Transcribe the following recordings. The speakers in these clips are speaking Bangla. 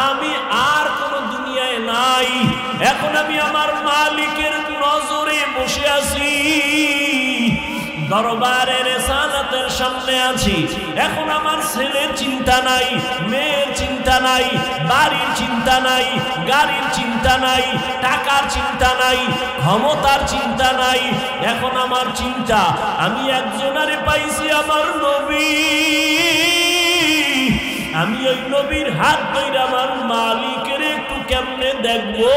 আমি আর কোন দুনিয়ায় নাই, এখন আমি আমার মালিকের নজরে বসে আছি, দরবারে রিসালাতের সামনে আছি। এখন আমার ছেলের চিন্তা নাই, মেয়ের চিন্তা নাই, বাড়ির চিন্তা নাই, গাড়ির চিন্তা নাই, টাকার চিন্তা নাই, ক্ষমতার চিন্তা নাই। এখন আমার চিন্তা, আমি একজনারে পাইছি, আমার নবী। আমি ওই নবীর হাত ধরে আমার মালিকের একটু কেমনে দেখবো,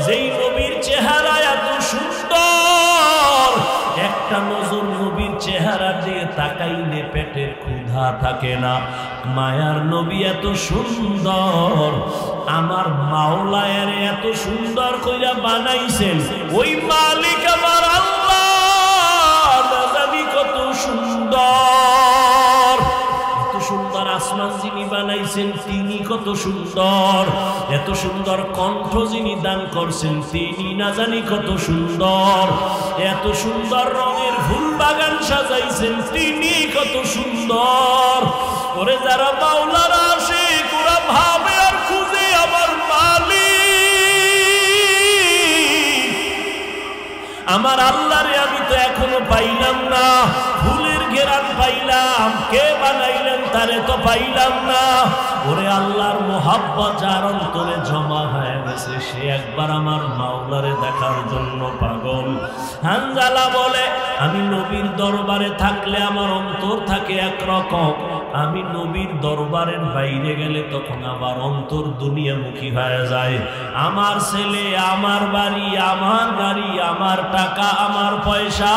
যেই নবীর চেহারা এত সুন্দর, একটা নজর নবীর চেহারা দিয়ে তাকাইলে পেটের ক্ষুধা থাকে না। মায়ার নবী এত সুন্দর, আমার মাওলায়ের এত সুন্দর কইরা বানাইছেন, ওই মালিক আমার আল্লাহ না জানি কত সুন্দর। এত সুন্দর আসমান যিনি বানাইছেন তিনি কত সুন্দর, এত সুন্দর কণ্ঠ যিনি দান করছেন তিনি না জানি কত সুন্দর, এত সুন্দর রঙের ফুল বাগান সাজাইছেন তিনি কত সুন্দর। ওরে যারা মাওলানা আসে ওরা ভাবে আর খুঁজে আমার মালিক, আমার আল্লাহরে আমি তো এখনো পাইলাম না। ফুলের ঘেরান পাইলাম, কে বানাইলেন তারে তো পাইলাম না। ওরে আল্লাহর মোহাব্বত যার অন্তরে জমা হয়ে গেছে, সে একবার আমার মাওলারে দেখার জন্য পাগল। হানজালা বলে, আমি নবীর দরবারে থাকলে আমার অন্তর থাকে একরকম, আমি নবীর দরবারের বাইরে গেলে তখন আবার অন্তর দুনিয়ামুখী হয়ে যায়। আমার ছেলে, আমার বাড়ি, আমার গাড়ি, আমার টাকা, আমার পয়সা,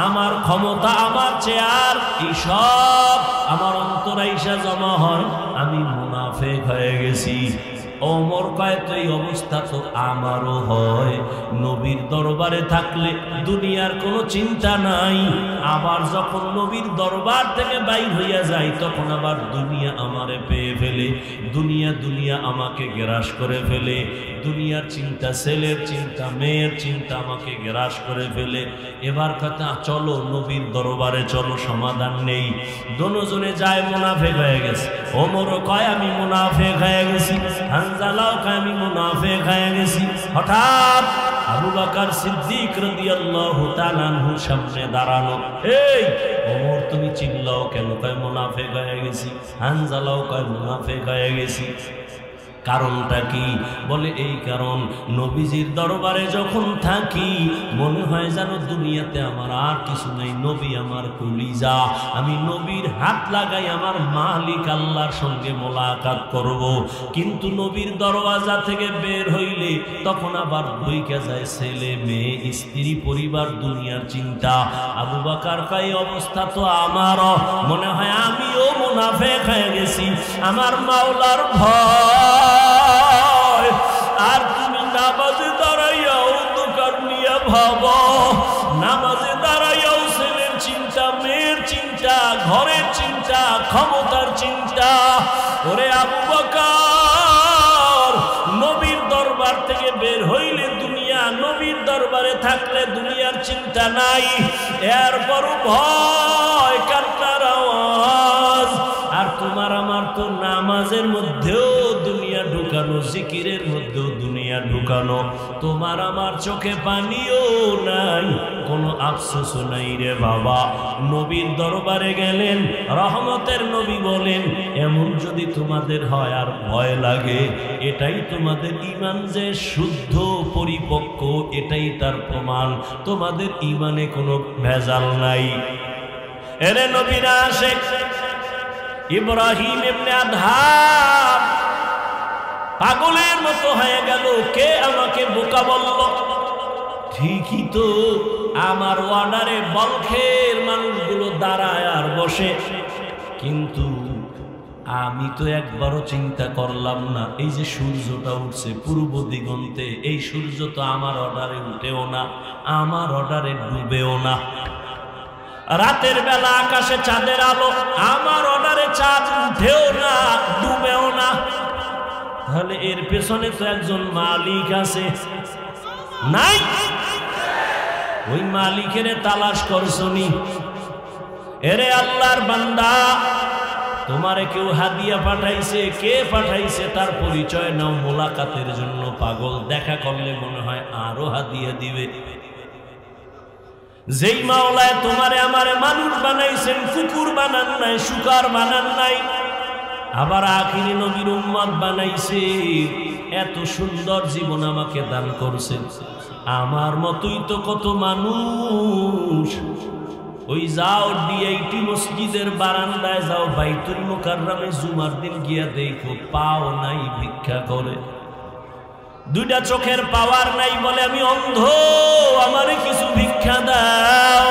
আমার ক্ষমতা, আমার চেয়ার, এইসব আমার অন্তরাইসা জমা হয়, আমি মুনাফিক হয়ে গেছি। ওমর কয় তো এই অবস্থা তো আমারও হয়। নবীর দরবারে থাকলে দুনিয়ার কোনো চিন্তা নাই, আবার যখন নবীর দরবার থেকে বাইর হইয়া যায় তখন আবার দুনিয়া আমারে পেয়ে ফেলে, দুনিয়া আমাকে গ্রাস করে ফেলে, দুনিয়ার চিন্তা, ছেলের চিন্তা, মেয়ের চিন্তা আমাকে গ্রাস করে ফেলে। এবার কথা, চলো নবীর দরবারে চলো, সমাধান নেই। দোনোজনে যায়, মুনাফিক হয়ে গেছে। ওমরও কয় আমি মুনাফিক হয়ে গেছি, হানজালাও কয় আমি মুনাফিক হয়ে গেছি। হঠাৎ আবু বকর সিদ্দিক রাদিয়াল্লাহু তাআলা আনহুর সামনে দাঁড়ানো। এই ওমর তুমি চিল্লাও কেন? কয় মুনাফিক হয়ে গেছি। হানজালাও কয় মুনাফিক হয়ে গেছি। কারণটা কি? বলে এই কারণ, নবীজির দরবারে যখন থাকি মনে হয় যেন দুনিয়াতে আমার আর কিছু নাই, নবী আমার কলিজা। আমি নবীর হাত লাগাই আমার মালিক আল্লাহর সঙ্গে মোলাকাত করব। কিন্তু নবীর দরওয়াজা থেকে বের হইলে তখন আবার ঢুইকে যায় ছেলে, মেয়ে, স্ত্রী, পরিবার, দুনিয়ার চিন্তা। আবু বকর কয় অবস্থা তো আমারও, মনে হয় আমিও মুনাফিক হয়ে গেছি। আমার মাওলার ভয়, আর তুমি নামাজে দাঁড়াইয়াও দোকান নিয়ে ভাবো, নামাজে দাঁড়াইয়াও ছেলের চিন্তা, মেয়ের চিন্তা, ঘরের চিন্তা, ক্ষমতার চিন্তা। ওরে আবু বকর, নবীর দরবার থেকে বের হইলে দুনিয়া, নবীর দরবারে থাকলে দুনিয়ার চিন্তা নাই, এরপরও ভয়, কান্নার আওয়াজ। আর তোমার আমার তো নামাজের মধ্যেও দুনিয়া ঢুকানো, জিকিরের মধ্যেও দুনিয়া ঢুকানো। তোমার আমার চোখে পানিও নাই, কোনো আফসোস নাই রে বাবা। নবীর দরবারে গেলেন, রহমতের নবী বলেন, এমন যদি তোমাদের হয় আর ভয় লাগে, এটাই তোমাদের ঈমান যে শুদ্ধ পরিপক্ক, এটাই তার প্রমাণ, তোমাদের ঈমানে কোনো ভেজাল নাই। এরে নবীরা আসে, ইব্রাহিম ইবনে আদহাম পাগলের মতো হয়ে গেল, কে আমাকে বোকা বলল? ঠিকই তো, আমার ওয়ার্ডারে বলখের মানুষগুলো দাঁড়ায় আর বসে, কিন্তু আমি তো একবারও চিন্তা করলাম না এই যে সূর্যটা উঠছে পূর্ব দিগন্তে, এই সূর্য তো আমার অর্ডারে উঠেও না, আমার অর্ডারে ডুবেও না। রাতের বেলা আকাশে চাঁদের আলো, আমার অর্ডারে চাঁদ উঠেও না, ডুবেও না। তাহলে এর পেছনে তো একজন মালিক আছে, নাই? ওই মালিকের তালাশ করছনি? এরে আল্লাহর বান্দা, তোমারে কেউ হাদিয়া পাঠাইছে, কে পাঠাইছে তার পরিচয় নাও, মোলাকাতের জন্য পাগল, দেখা করলে মনে হয় আরো হাদিয়া দিবে। যেই মাওলায় তোমারে আমারে মানুষ বানাইছেন, কুকুর বানান নাই, শুকর বানান নাই, আবার আখিরি নবীর উম্মত বানাইছে, এত সুন্দর জীবন আমাকে দান করছেন। আমার মতোই তো কত মানুষ, ওই যাও ডিআইটি মসজিদের বারান্দায় যাও, বাইতুল মুকাররমে জুমার দিন গিয়া দেখো, পাও নাই ভিক্ষা করে, দুইটা চোখের পাওয়ার নাই, বলে আমি অন্ধ, আমারে কিছু ভিক্ষা দাও।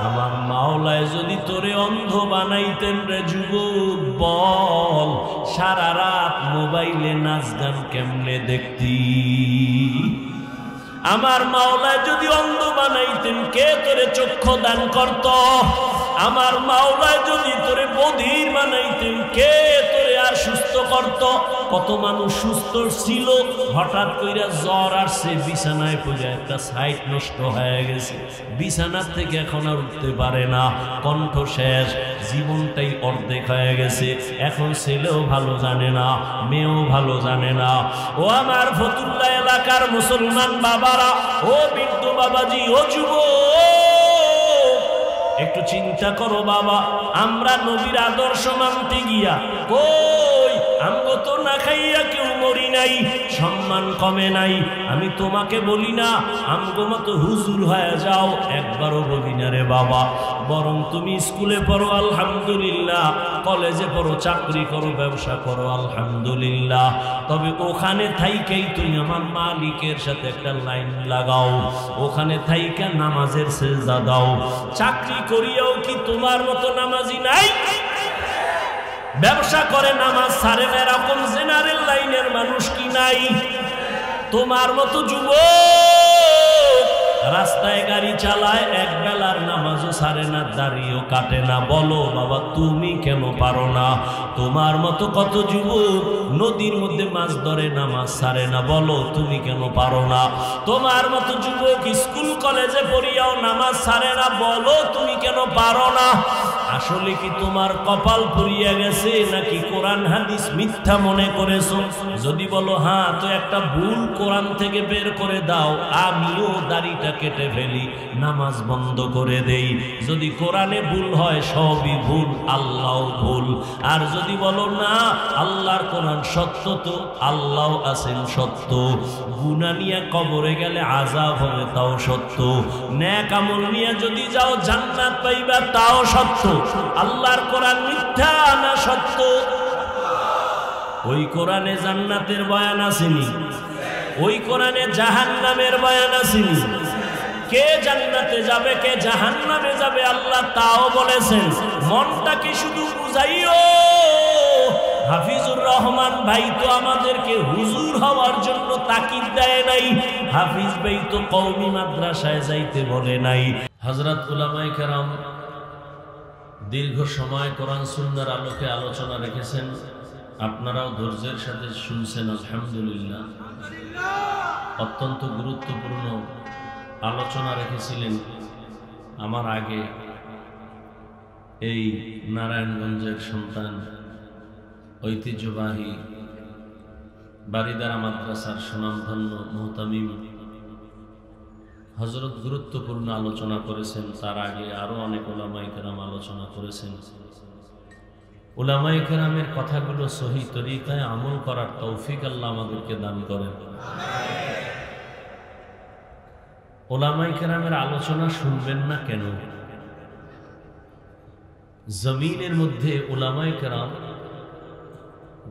আমার মাওলায় যদি তোরে অন্ধ বানাইতেন রে যুবক, বল সারা রাত মোবাইলে নাচ গান কেমনে দেখতি? আমার মাওলায় যদি অন্ধ বানাইতেন, কে তোরে চক্ষু দান করত? আমার মাওলায় যদি তোরে বধির বানাইতেন, কে তোরে আর সুস্থ করত? কত মানুষ সুস্থ ছিল, হঠাৎ কইরা জ্বর আসছে, বিছানায় পড়ে একটা সাইট নষ্ট হয়ে গেছে, বিছানার থেকে এখন আর উঠতে পারে না, কণ্ঠ শেষ, জীবনটাই অর্ধেক হয়ে গেছে। এখন ছেলেও ভালো জানে না, মেয়েও ভালো জানে না। ও আমার ফতুল্লাহ এলাকার মুসলমান বাবারা, ও বৃদ্ধ বাবাজি, ও যুবক, একটু চিন্তা করো বাবা, আমরা নবীর আদর্শ মানতে গিয়া কই আমগো তো না খাইয়া কেউ মরি নাই, সম্মান কমে নাই। আমি তোমাকে বলি না আমগো মতো হুজুর হয়ে যাও, একবারও বলি না রে বাবা, বরং তুমি স্কুলে পড়ো আলহামদুলিল্লাহ, কলেজে পড়ো, চাকরি করো, ব্যবসা করো আলহামদুলিল্লাহ, তবে ওখানে থাইকেই তুমি আমার মালিকের সাথে একটা লাইন লাগাও, ওখানে থাইকা নামাজের সেজদা দাও। চাকরি করিয়াও কি তোমার মতো নামাজি নাই? ব্যবসা করে নামাজ ছাড়ে না এরকম জেনারেল লাইনের মানুষ কি নাই? তোমার মতো যুবক রাস্তায় গাড়ি চালায়, এক বেলার নামাজও ছাড়ে না, দাড়িও কাটে না, বলো বাবা তুমি কেন পারো না? তোমার মতো কত যুবক নদীর মধ্যে মাছ ধরে, নামাজ ছাড়ে না, বলো তুমি কেন পারো না? তোমার মতো যুবক স্কুল কলেজে পড়িয়াও নামাজ ছাড়ে না, বলো তুমি কেন পারো না? আসলে কি তোমার কপাল পুড়িয়া গেছে, নাকি কোরআন হাদিস মিথ্যা মনে করেছো? যদি বলো হ্যাঁ, তো একটা ভুল কোরআন থেকে বের করে দাও, আমিও দাড়িটা কেটে ফেলি, নামাজ বন্ধ করে দেই। যদি কোরআনে ভুল হয় সবই ভুল, আল্লাহ ভুল। আর যদি বলো না আল্লাহর কোরআন সত্য, তো আল্লাহ আছেন সত্য, গুনাহ নিয়ে কবরে গেলে আযাব হবে তাও সত্য, নেক আমল নিয়ে যদি যাও জান্নাত পাইবা তাও সত্য। আল্লাহর কোরআন মিথ্যা না সত্য? ওই কোরআনে জান্নাতের বয়ান আসেনি, ওই কোরআনে জাহান্নামের বয়ান আসেনি। কে জান্নাতে যাবে, কে জাহান্নামে যাবে আল্লাহ তাও বলেছেন। মনটাকে শুধু বুঝাইও। হাফিজুর রহমান ভাই তো আমাদেরকে হুজুর হওয়ার জন্য তাকিদ দেয় নাই, হাফিজ ভাই তো কওমি মাদ্রাসায় যাইতে বলে নাই। হযরত উলামায়ে কেরাম দীর্ঘ সময় কোরআন সুন্নাহর আলোকে আলোচনা রেখেছেন, আপনারাও ধৈর্যের সাথে শুনছেন আলহামদুলিল্লাহ। অত্যন্ত গুরুত্বপূর্ণ আলোচনা রেখেছিলেন আমার আগে এই নারায়ণগঞ্জের সন্তান, ঐতিহ্যবাহী বারিদারা মাদ্রাসার সুনামধন্য মুহতামিম হযরত গুরুত্বপূর্ণ আলোচনা করেছেন। তার আগে আরো অনেক উলামায়ে কেরাম আলোচনা করেছেন। উলামায়ে কেরামের কথাগুলো সহি তরিকায় আমল করার তৌফিক আল্লাহ আমাদেরকে দান করেন। উলামায়ে কেরামের আলোচনা শুনবেন না কেন? জমিনের মধ্যে উলামায়ে কেরাম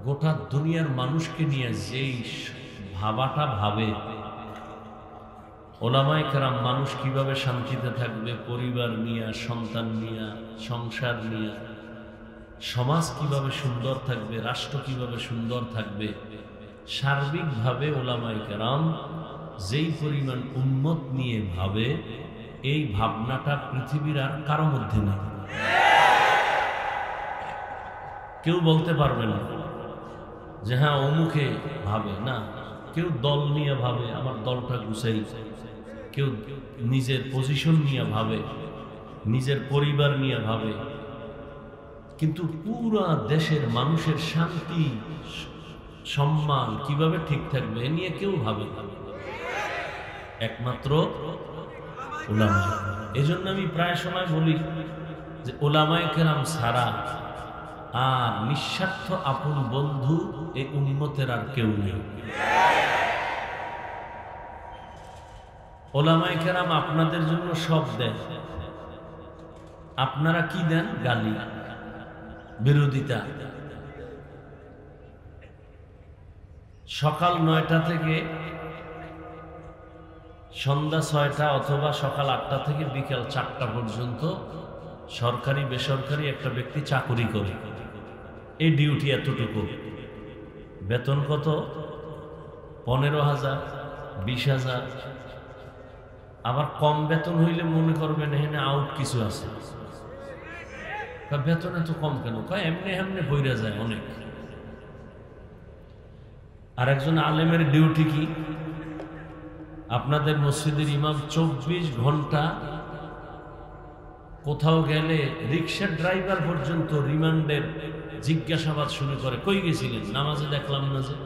গোটা দুনিয়ার মানুষকে নিয়ে যেই ভাবাটা ভাবে, উলামায়ে কেরাম মানুষ কিভাবে শান্তিতে থাকবে, পরিবার নিয়ে, সন্তান নিয়ে, সংসার নিয়ে, সমাজ কিভাবে সুন্দর থাকবে, রাষ্ট্র কিভাবে সুন্দর থাকবে, সার্বিকভাবে উলামায়ে কেরাম যেই পরিমাণ উম্মত নিয়ে ভাবে, এই ভাবনাটা পৃথিবীর আর কারো মধ্যে নেই। কেউ বলতে পারবে না যে হ্যাঁ অমুকে ভাবে, না। কেউ দল নিয়ে ভাবে, আমার দলটা গুছাই, কেউ নিজের পজিশন নিয়ে ভাবে, নিজের পরিবার নিয়ে ভাবে, কিন্তু পুরো দেশের মানুষের শান্তি সম্মান কিভাবে ঠিক থাকবে এ নিয়ে কেউ ভাবে না, একমাত্র উলামা। এজন্য আমি প্রায় সময় বলি যে উলামায়ে কেরাম ছাড়া আর নিঃস্বার্থ আপন বন্ধু এই উম্মতের আর কেউ নেই। উলামায়ে কেরাম আপনাদের জন্য সব দেন, আপনারা কি দেন? গালি, বিরোধিতা। সকাল 9টা থেকে সন্ধ্যা 6টা অথবা সকাল 8টা থেকে বিকেল 4টা পর্যন্ত সরকারি বেসরকারি একটা ব্যক্তি চাকরি করে, এই ডিউটি এতটুকু, বেতন কত? 15,000, 20,000। আবার কম বেতন হইলে মনে করবেন এখানে আউট কিছু আছে। বেতন এত কম কেন? কয় এমনি এমনি বইরা যায় অনেক। আর একজন আলেমের ডিউটি কি? আপনাদের মসজিদের ইমাম 24 ঘন্টা কোথাও গেলে রিক্সার ড্রাইভার পর্যন্ত রিমান্ডের জিজ্ঞাসাবাদ শুরু করে, কই গেছিলেন? নামাজে দেখলাম না যে।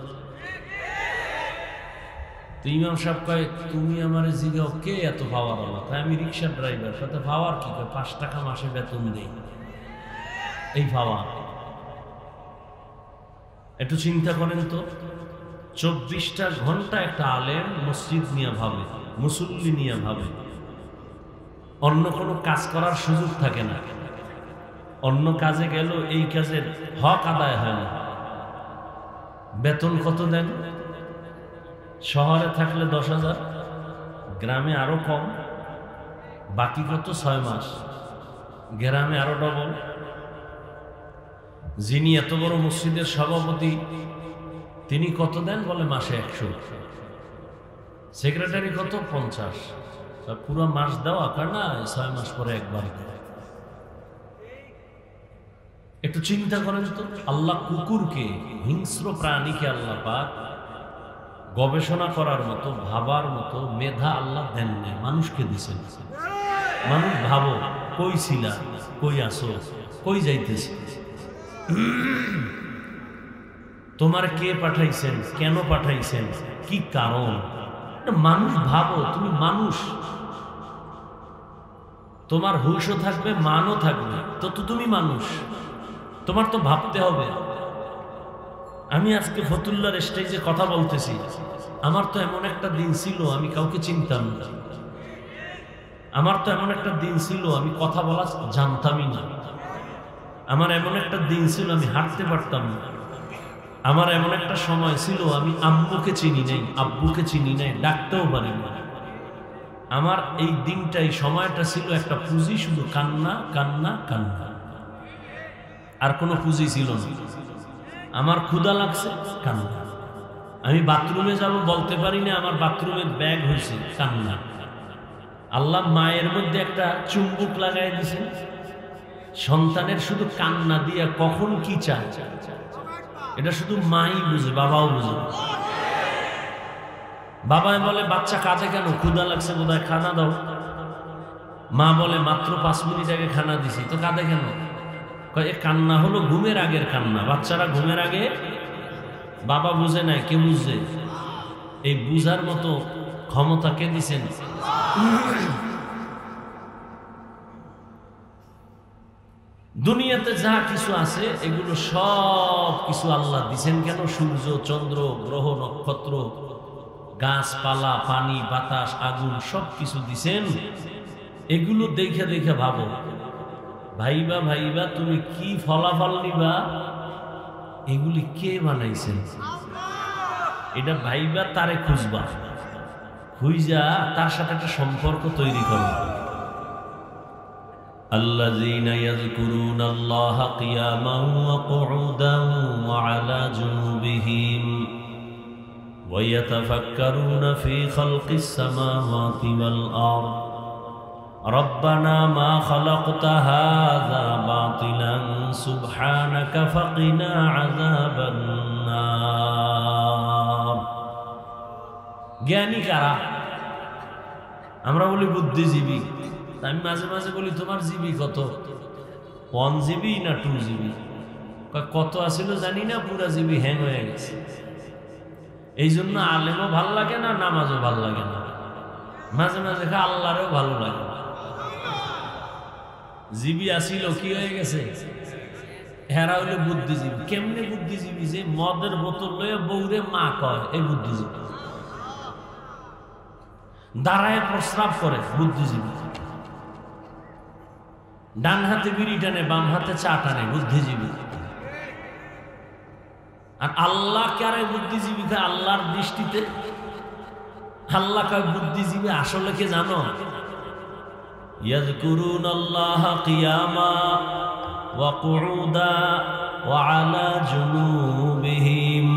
তো ইমাম সাহেব কয় তুমি আমার জিগাও কে এত পাওয়ার আল্লাহ? তাই আমি রিক্সার ড্রাইভার, সাথে পাওয়ার কি? 5 টাকা মাসে বেতন দেই, এই পাওয়া। একটু চিন্তা করেন তো, 24টা ঘন্টা একটা আলেম মসজিদ নিয়ে ভাবে, মুসল্লি নিয়ে ভাবে, অন্য কোনো কাজ করার সুযোগ থাকে না। অন্য কাজে গেল এই কাজের হক আদায় হয় না। বেতন কত দেন? শহরে থাকলে 10,000, গ্রামে আরো কম। বাকি কত? 6 মাস। গ্রামে আরো ডবল। যিনি এত বড় মসজিদের সভাপতি তিনি কত দেন? বলে মাসে 100। সেক্রেটারি কত? 50। পুরো মাস দেওয়া কার না, 6 মাস পরে একবার। একটু চিন্তা করেন তো, আল্লাহ কুকুরকে, হিংস্র প্রাণীকে আল্লাহ পাক গবেষণা করার মতো, ভাবার মতো মেধা আল্লাহ দেন নাই, মানুষকে দিছেন। মানুষ ভাবো, কই ছিলা, কই আসো, কই যাইতেছি, তোমার কে পাঠাইছেন, কেন পাঠাইছেন, কি কারণ? মানুষ ভাবো, তুমি মানুষ, তোমার হুশও থাকবে, মানও থাকবে, তো তুমি মানুষ, তোমার তো ভাবতে হবে। আমি আজকে ফতুল্লার স্টেজে কথা বলতেছি, আমার তো এমন একটা দিন ছিল আমি কাউকে চিনতাম না। আমার তো এমন একটা দিন ছিল আমি কথা বলা জানতামই না। আমার এমন একটা দিন ছিল আমি হাঁটতে পারতাম না। আমার এমন একটা সময় ছিল আমি আম্মুকে চিনি নাই, আব্বুকে চিনি নাই, ডাকতেও পারি না। আমার এই দিনটা, এই সময়টা ছিল একটা পুঁজি, শুধু কান্না কান্না কান্না, আর কোনো পুঁজি ছিল না। আমার ক্ষুধা লাগছে, কান্না। আমি বাথরুমে যাব বলতে পারি না, আমার বাথরুমের ব্যাগ হয়েছে, কান্না। আল্লাহ মায়ের মধ্যে একটা চুম্বক লাগাই দিয়েছেন, সন্তানের শুধু কান্না দিয়া কখন কি চায় এটা শুধু মাই বুঝে, বাবাও বুঝে। বাবাই বলে বাচ্চা কাঁদে কেন? ক্ষুধা লাগছে বোধহয়, খানা দাও। মা বলে মাত্র 5 মিনিট আগে খানা দিছি, তো কাঁদে কেন? এ কান্না হলো ঘুমের আগের কান্না। বাচ্চারা ঘুমের আগে, বাবা বুঝে নাই, কে বুঝে? এই বুঝার মতো ক্ষমতা কে দিছেন? দুনিয়াতে যা কিছু আছে এগুলো সব কিছু আল্লাহ দিছেন কেন? সূর্য, চন্দ্র, গ্রহ, নক্ষত্র, গাছপালা, পানি, বাতাস, আগুন, সব কিছু দিছেন। এগুলো দেখে দেখে ভাবো, ভাইবা ভাইবা তুমি কি ফলাফল নিবা, এগুলি কে বানাইছেন? এটা ভাইবা, তারে খুঁজবা, খুঁজা তার সাথে একটা সম্পর্ক তৈরি করো। الذين يذكرون الله قياما وقعودا وعلى جنوبهم ويتفكرون في خلق السماوات والأرض ربنا ما خلقت هذا باطلا سبحانك فقنا عذاب النار। জ্ঞানী কারা? আমরা বলি বুদ্ধিজীবী। আমি মাঝে মাঝে বলি তোমার জীবী কত? 1 GB না 2 GB? কত আসিল জানি না, পুরা জিবি হ্যাং হয়ে গেছে। এই জন্য আলেমও ভাল লাগে না, নামাজও ভাল লাগে না, মাঝে মাঝে আল্লাহরেও ভালো লাগে না। জিবি আসিল কি হয়ে গেছে? হেরা হইলে বুদ্ধিজীবী। কেমনে বুদ্ধিজীবী? যে মদের বোতল লয়ে বউরে মা কয়, এই বুদ্ধিজীবী। দাঁড়ায় প্রস্রাব করে, বুদ্ধিজীবী। ডান হাতে বিড়ি টানে, বাম হাতে চা টানে, বুদ্ধিজীবী। আর আল্লাহ কারে বুদ্ধিজীবী? আল্লাহর দৃষ্টিতে আল্লাহ কয় বুদ্ধিজীবী আসলে কে জানো? ইয়াযকুরুনাল্লাহা কিয়ামা ওয়া কুউদা ওয়া আলা জুনুবিহিম।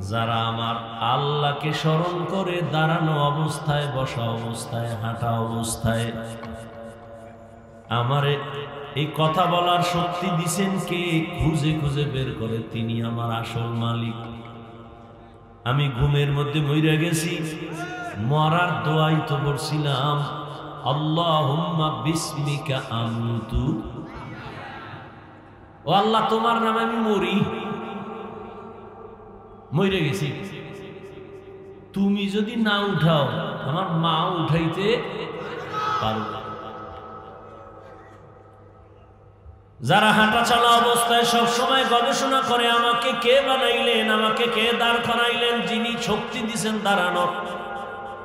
যারা আমার আল্লাহকে স্মরণ করে দাঁড়ানো অবস্থায়, বসা অবস্থায়, হাঁটা অবস্থায়। আমারে এই কথা বলার শক্তি দিছেন কে? খুঁজে খুঁজে বের করে, তিনি আমার আসল মালিক। আমি ঘুমের মধ্যে মইরা গেছি, মরার দোয়াই তো করছিলাম, আল্লাহুম্মা বিসমিকা আমুতু। ও আল্লাহ, তোমার নামে আমি মরি, মইরা গেছি। তুমি যদি না উঠাও, আমার মা উঠাইতে পারবে। যারা হাঁটা চলা অবস্থায় সব সময় গবেষণা করে, আমাকে কে বানাইলেন, আমাকে কে দাঁড় করাইলেন, যিনি শক্তি দিছেন দাঁড়ানোর,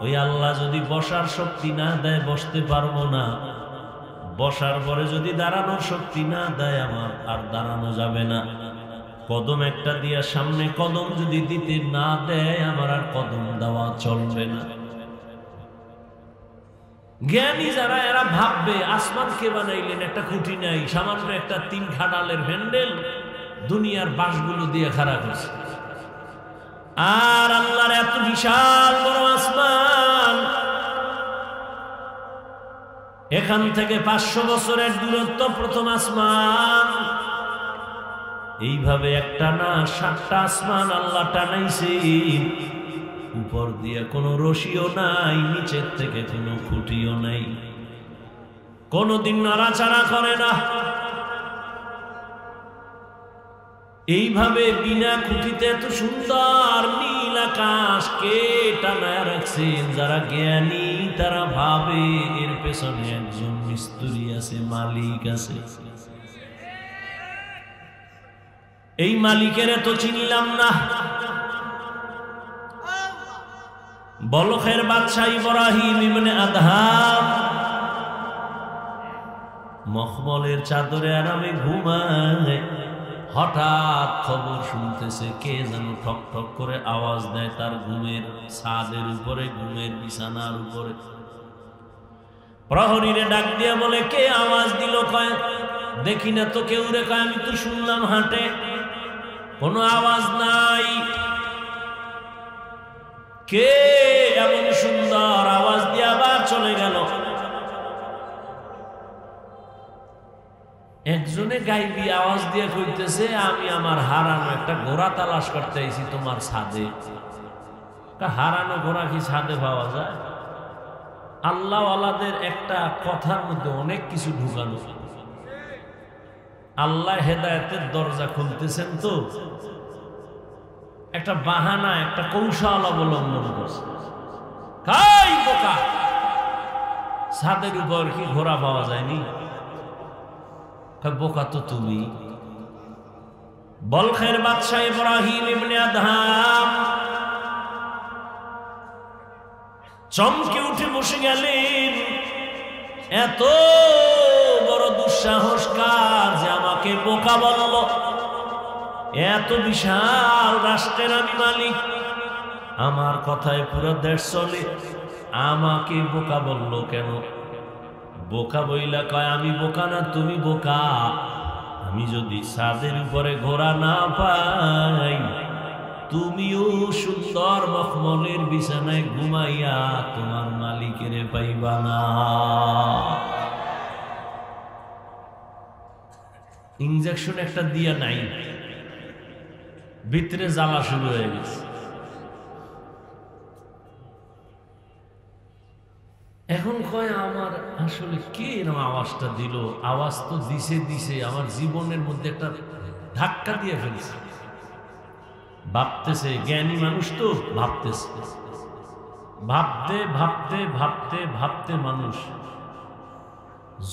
ওই আল্লাহ যদি বসার শক্তি না দেয়, বসতে পারবো না। বসার পরে যদি দাঁড়ানোর শক্তি না দেয়, আমার আর দাঁড়ানো যাবে না। কদম একটা দিয়া সামনে কদম যদি দিতে না দেয়, আমার আর কদম দেওয়া চলবে না। জ্ঞানী যারা, এরা ভাববে আসমান কে বানাইলেন, একটা খুঁটি নাই, সামান্য একটা 3 খাডালের হ্যান্ডেল দুনিয়ার বাঁশগুলো দিয়ে খাড়া করছে। আর আল্লাহর এত বিশাল বড় আসমান, এখান থেকে 500 বছরের দূরত্ব প্রথম আসমান। এইভাবে একটা না 7টা আসমান আল্লাহ টানাইছে। উপর দিয়ে কোনো রশিও নাই, নিচের থেকে কোনো খুঁটিও নাই, কোনোদিন নাড়াচাড়া করে না। এইভাবে বিনা খুঁটিতে এত সুন্দর নীল আকাশ কে টানায় রাখছেন? যারা জ্ঞানী তারা ভাবে এর পেছনে একজন মিস্ত্রি আছে, মালিক আছে। এই মালিকের তো চিনলাম না। বলখের বাদশাহ ইব্রাহিম ইবনে আদহাম মখমলের চাদরে আরামে ঘুমায়। হঠাৎ খবর শুনতেছে, কে যেন ঠক ঠক করে আওয়াজ দেয় তার ঘুমের ছাদের উপরে, ঘুমের বিছানার উপরে। প্রহরীরে ডাক দিয়ে বলে, কে আওয়াজ দিল? কয় দেখি না তো কেউ রে। কয় আমি তো শুনলাম হাঁটে, কোনো আওয়াজ নাই। কে এমন সুন্দর আওয়াজ দিয়ে আবার চলে গেল? একজনে গাইবি আওয়াজ দিয়ে কইতেছে, আমি আমার হারানো একটা ঘোড়া তালাশ করতে আইছি তোমার ছাদে। হারানো ঘোড়া কি ছাদে পাওয়া যায়? আল্লাহওয়ালাদের একটা কথার মধ্যে অনেক কিছু ঢুকানো। আল্লাহ হেদায়েতের দরজা খুলতেছেন তো একটা বাহানা, একটা কৌশল অবলম্বন করছে। কাই বোকা, ছাদের উপর কি ঘোড়া পাওয়া যায়নি? বোকা তো তুমি। বলখের বাদশাহ ইব্রাহিম ইবনে আদহাম চমকে উঠে বসে গেলেন। এত বড় দুঃসাহস কার যে আমাকে বোকা বলল? এত বিশাল রাষ্ট্রের আমি মালিক, আমার কথায় পুরো দেশ চলে, আমাকে বোকা বলল কেন? বোকা বইলা কয়, আমি বোকা না, তুমি বোকা। আমি যদি ছাদের উপরে ঘোড়া না পাই, তুমিও সুন্দর মখমলের বিছানায় ঘুমাইয়া তোমার মালিকের পাইবা না। ইনজেকশন একটা দিয়া নাই, ভিতরে জ্বালা শুরু হয়ে গেছে। এখন কয় আমার আসলে কে এরকম আওয়াজটা দিল? আওয়াজ তো দিছে আমার জীবনের মধ্যে একটা ধাক্কা দিয়ে ফেলছে। ভাবতেছে, জ্ঞানী মানুষ তো ভাবতেছে, ভাবতে ভাবতে ভাবতে ভাবতে মানুষ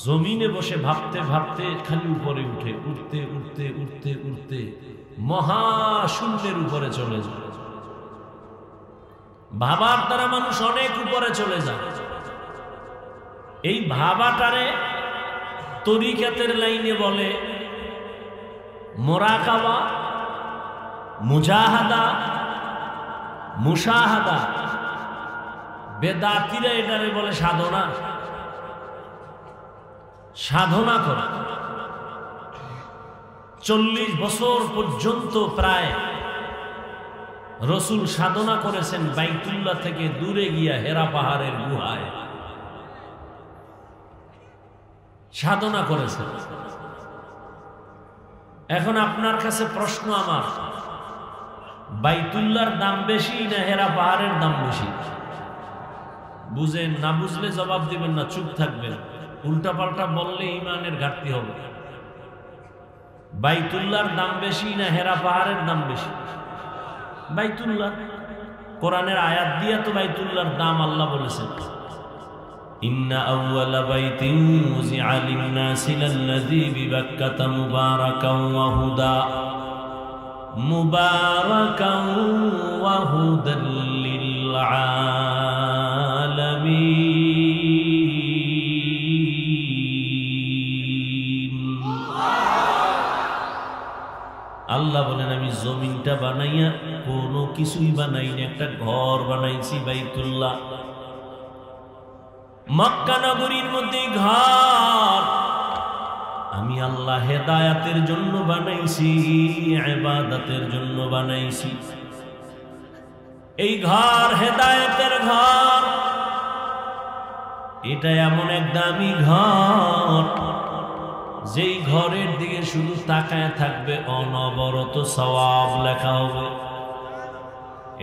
জমিনে বসে ভাবতে ভাবতে খালি উপরে উঠে, উঠতে উঠতে উঠতে উঠতে মহাশূন্যের উপরে চলে যায়। ভাবার দ্বারা মানুষ অনেক উপরে চলে যায়। এই ভাবাটারে তরিকাতের লাইনে বলে মুরাকাবা, মুজাহাদা, মুশাহাদা। বেদাতিরা এটারে বলে সাধনা। সাধনা করা 40 বছর পর্যন্ত প্রায় রসুল সাধনা করেছেন বাইতুল্লাহ থেকে দূরে গিয়া হেরা পাহাড়ের গুহায় সাধনা করেছেন। এখন আপনার কাছে প্রশ্ন আমার, বাইতুল্লাহর দাম বেশি না হেরা পাহাড়ের দাম বেশি? বুঝেন না, বুঝলে জবাব দিবেন না, চুপ থাকবেন। উল্টা পাল্টা বললে ইমানের ঘাটতি হবে। বাইতুল্লাহর দাম বেশি না হেরা পাহাড়ের দাম বেশি? বাইতুল্লাহ। কোরআনের আয়াত দিয়া তো বাইতুল্লাহর দাম আল্লাহ বলেছেন, ইন্না আউওয়ালা বাইতিন উযিআ লিন-নাসি লাল্লাযী বিবাক্কাতা মুবারাকান ওয়া হুদা মুবারাকান ওয়া হুদাল লিল আলামিন। আল্লাহ বলেন, আমি জমিনটা বানাইয়া কোনো কিছুই বানাই না, একটা ঘর বানাইছি বাইতুল্লাহ। মক্কা নগরীর মধ্যে ঘর আমি আল্লাহ হেদায়াতের জন্য বানাইছি, ইবাদতের জন্য বানাইছি। এই ঘর হেদায়াতের ঘর, এটা এমন এক দামি ঘর যেই ঘরের দিকে শুধু তাকায় থাকবে অনবরত সওয়াব লেখা হবে।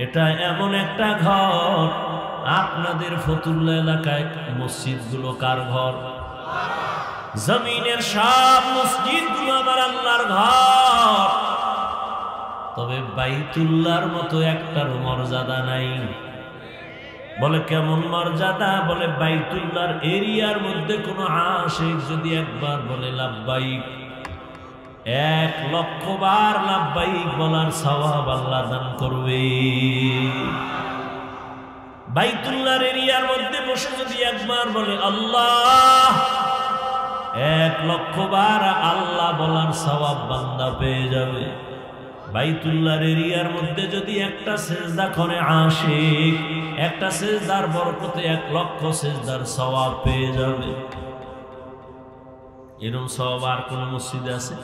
এটা এমন একটা ঘর, আপনাদের ফতুল্লা এলাকায় মসজিদগুলো কার ঘর? জমিনের সব মসজিদগুলো আমার আল্লাহর ঘর, তবে বাইতুল্লাহর মতো একটার মর্যাদা নাই। বলে কেমন মর্যাদা? বলে বাইতুল্লাহর এরিয়ার মধ্যে কোনো আশিক যদি একবার বলে লাব্বাইক, 1,00,000 বার লাব্বাইক বলার সওয়াব আল্লাহ দান করবে। বাইতুল্লাহর এরিয়ার মধ্যে বসে যদি একবার বলে আল্লাহ, 1,00,000 বার আল্লাহ বলার সওয়াব বান্দা পেয়ে যাবে। বাইতুল্লাহর এরিয়ার মধ্যে যদি একটা সেজদা করে আশিক, একটা সেজদার বরকতে 1,00,000 সেজদার সওয়াব পেয়ে যাবে। এরকম সওয়াব আর কোন মসজিদে আছে?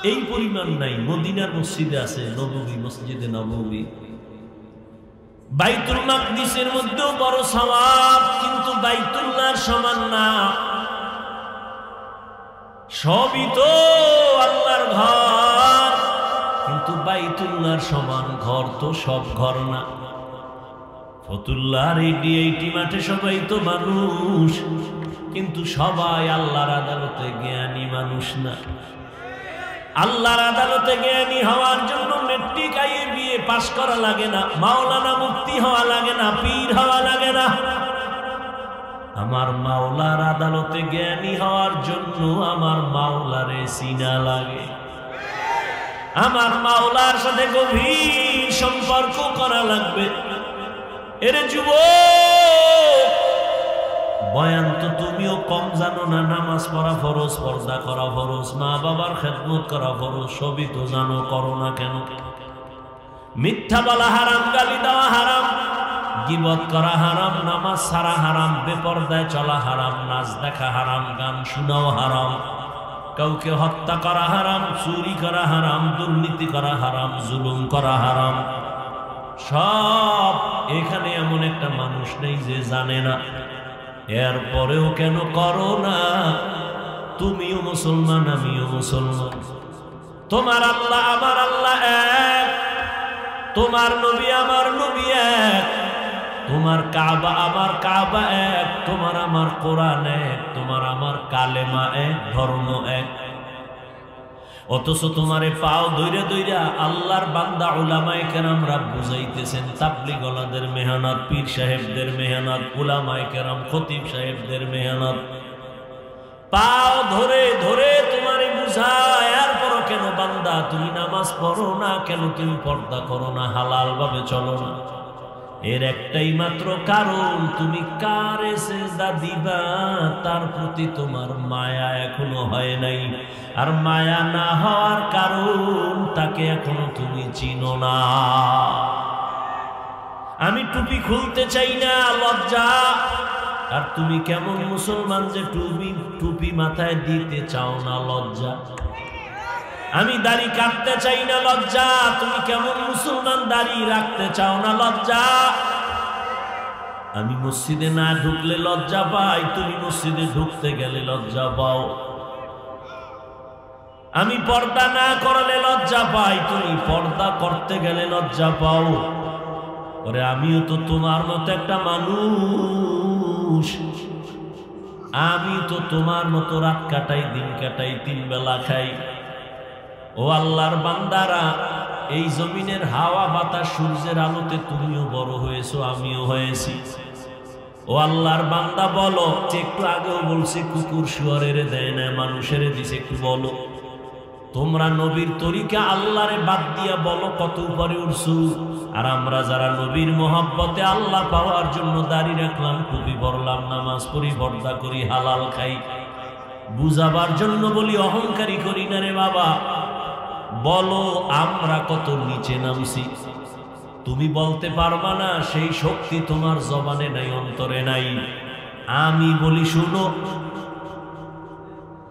এই পরিমাণ নাই। মদিনার মসজিদে আছে, নববী, মসজিদে নববী। বাইতুল মাকদিসের মধ্যেও বড় সওয়াব, কিন্তু বাইতুল্লাহর সমান না। সবই তো আল্লাহর ঘর, কিন্তু বাইতুল্লাহর সমান ঘর তো সব ঘর না। ফতুল্লাহর 80 মাঠে সবাই তো মানুষ, কিন্তু সবাই আল্লাহর আদালতে জ্ঞানী মানুষ না। আল্লাহর আদালতে জ্ঞানী হওয়ার জন্য মেট্রিক IABA পাস করা লাগে না, মাওলানা মুফতি হওয়া লাগে না, পীর হওয়া লাগে না। আমার মাওলার আদালতে জ্ঞানী হওয়ার জন্য আমার মাওলারে চিনা লাগে, আমার মাওলার সাথে গভীর সম্পর্ক করা লাগবে। এরে যুবক, বয়ান তো তুমিও কম জানো না। নামাজ পড়া ফরজ, পর্দা করা ফরজ, মা বাবার খেদমত করা ফরজ, সবই তো জানো, করো না কেন? মিথ্যা বলা হারাম, গালি দেওয়া হারাম, গীবত করা হারাম, নামাজ ছাড়া হারাম, বেপরদায় চলা হারাম, নাচ দেখা হারাম, গান শোনাও হারাম, কাউকে হত্যা করা হারাম, চুরি করা হারাম, দুর্নীতি করা হারাম, জুলুম করা হারাম। সব এখানে এমন একটা মানুষ নেই যে জানে না। এরপরেও কেন করো না? তুমিও মুসলমান, আমিও মুসলমান। তোমার আল্লাহ আমার আল্লাহ এক, তোমার নবী আমার নবী এক। তোমার কাবা আমার কাবা এক, তোমার আমার কোরআন এক, তোমার আমার কালেমা এক, ধর্ম এক। অথচ তোমারে পাও দইরা দইরা আল্লাহর বান্দা উলামায়ে কেরামরা বুঝাইতেছেন, তাবলীগ ওয়ালাদের মেহনত, পীর সাহেবদের মেহনত, উলামায়ে কেরাম খতিব সাহেবদের মেহনত, পাও ধরে ধরে তোমারে বুঝায়। এরপরও কেন বান্দা তুমি নামাজ পড়ো না, কেন তুমি পর্দা করো না, হালাল ভাবে চলো না? এর একটাই মাত্র কারণ, তুমি কারে সেজদা দিবা তার প্রতি তোমার মায়া এখনো হয় নাই। আর মায়া না হওয়ার কারণ, তাকে এখনো তুমি চিনো না। আমি টুপি খুলতে চাই না, লজ্জা। আর তুমি কেমন মুসলমান যে টুপি মাথায় দিতে চাও না, লজ্জা। আমি দাড়ি কাটতে চাই না, লজ্জা। তুমি কেমন মুসলমান দাড়ি রাখতে চাও না, লজ্জা। আমি মসজিদে না ঢুকলে লজ্জা পাই, তুমি মসজিদে ঢুকতে গেলে লজ্জা পাও। আমি পর্দা না করলে লজ্জা পাই, তুমি পর্দা করতে গেলে লজ্জা পাও। ওরে আমিও তো তোমার মতো একটা মানুষ, আমি তো তোমার মতো রাত কাটাই, দিন কাটাই, 3 বেলা খাই। ও আল্লাহর বান্দারা, এই জমিনের হাওয়া বাতাস সূর্যের আলোতে তুমিও বড় হয়েছো, আমিও হয়েছি। ও আল্লাহর বান্দা বলো, একটু আগেও বলছি কুকুর শুয়ারের দেয় না, মানুষের দিছে, একটু বলো তোমরা নবীর তরিকা আল্লাহরে বাদ দিয়া বলো কত উপরে উঠছো। আর আমরা যারা নবীর মহব্বতে আল্লাহ পাওয়ার জন্য দাড়ি রাখলাম, টুপি পরলাম, নামাজ পড়ি, পর্দা করি, হালাল খাই, বুঝাবার জন্য বলি, অহংকারী করি না রে বাবা। বলো আমরা কত নিচে নামছি। তুমি বলতে পারবা না, সেই শক্তি তোমার জবানে নাই, অন্তরে নাই। আমি বলি শুনো,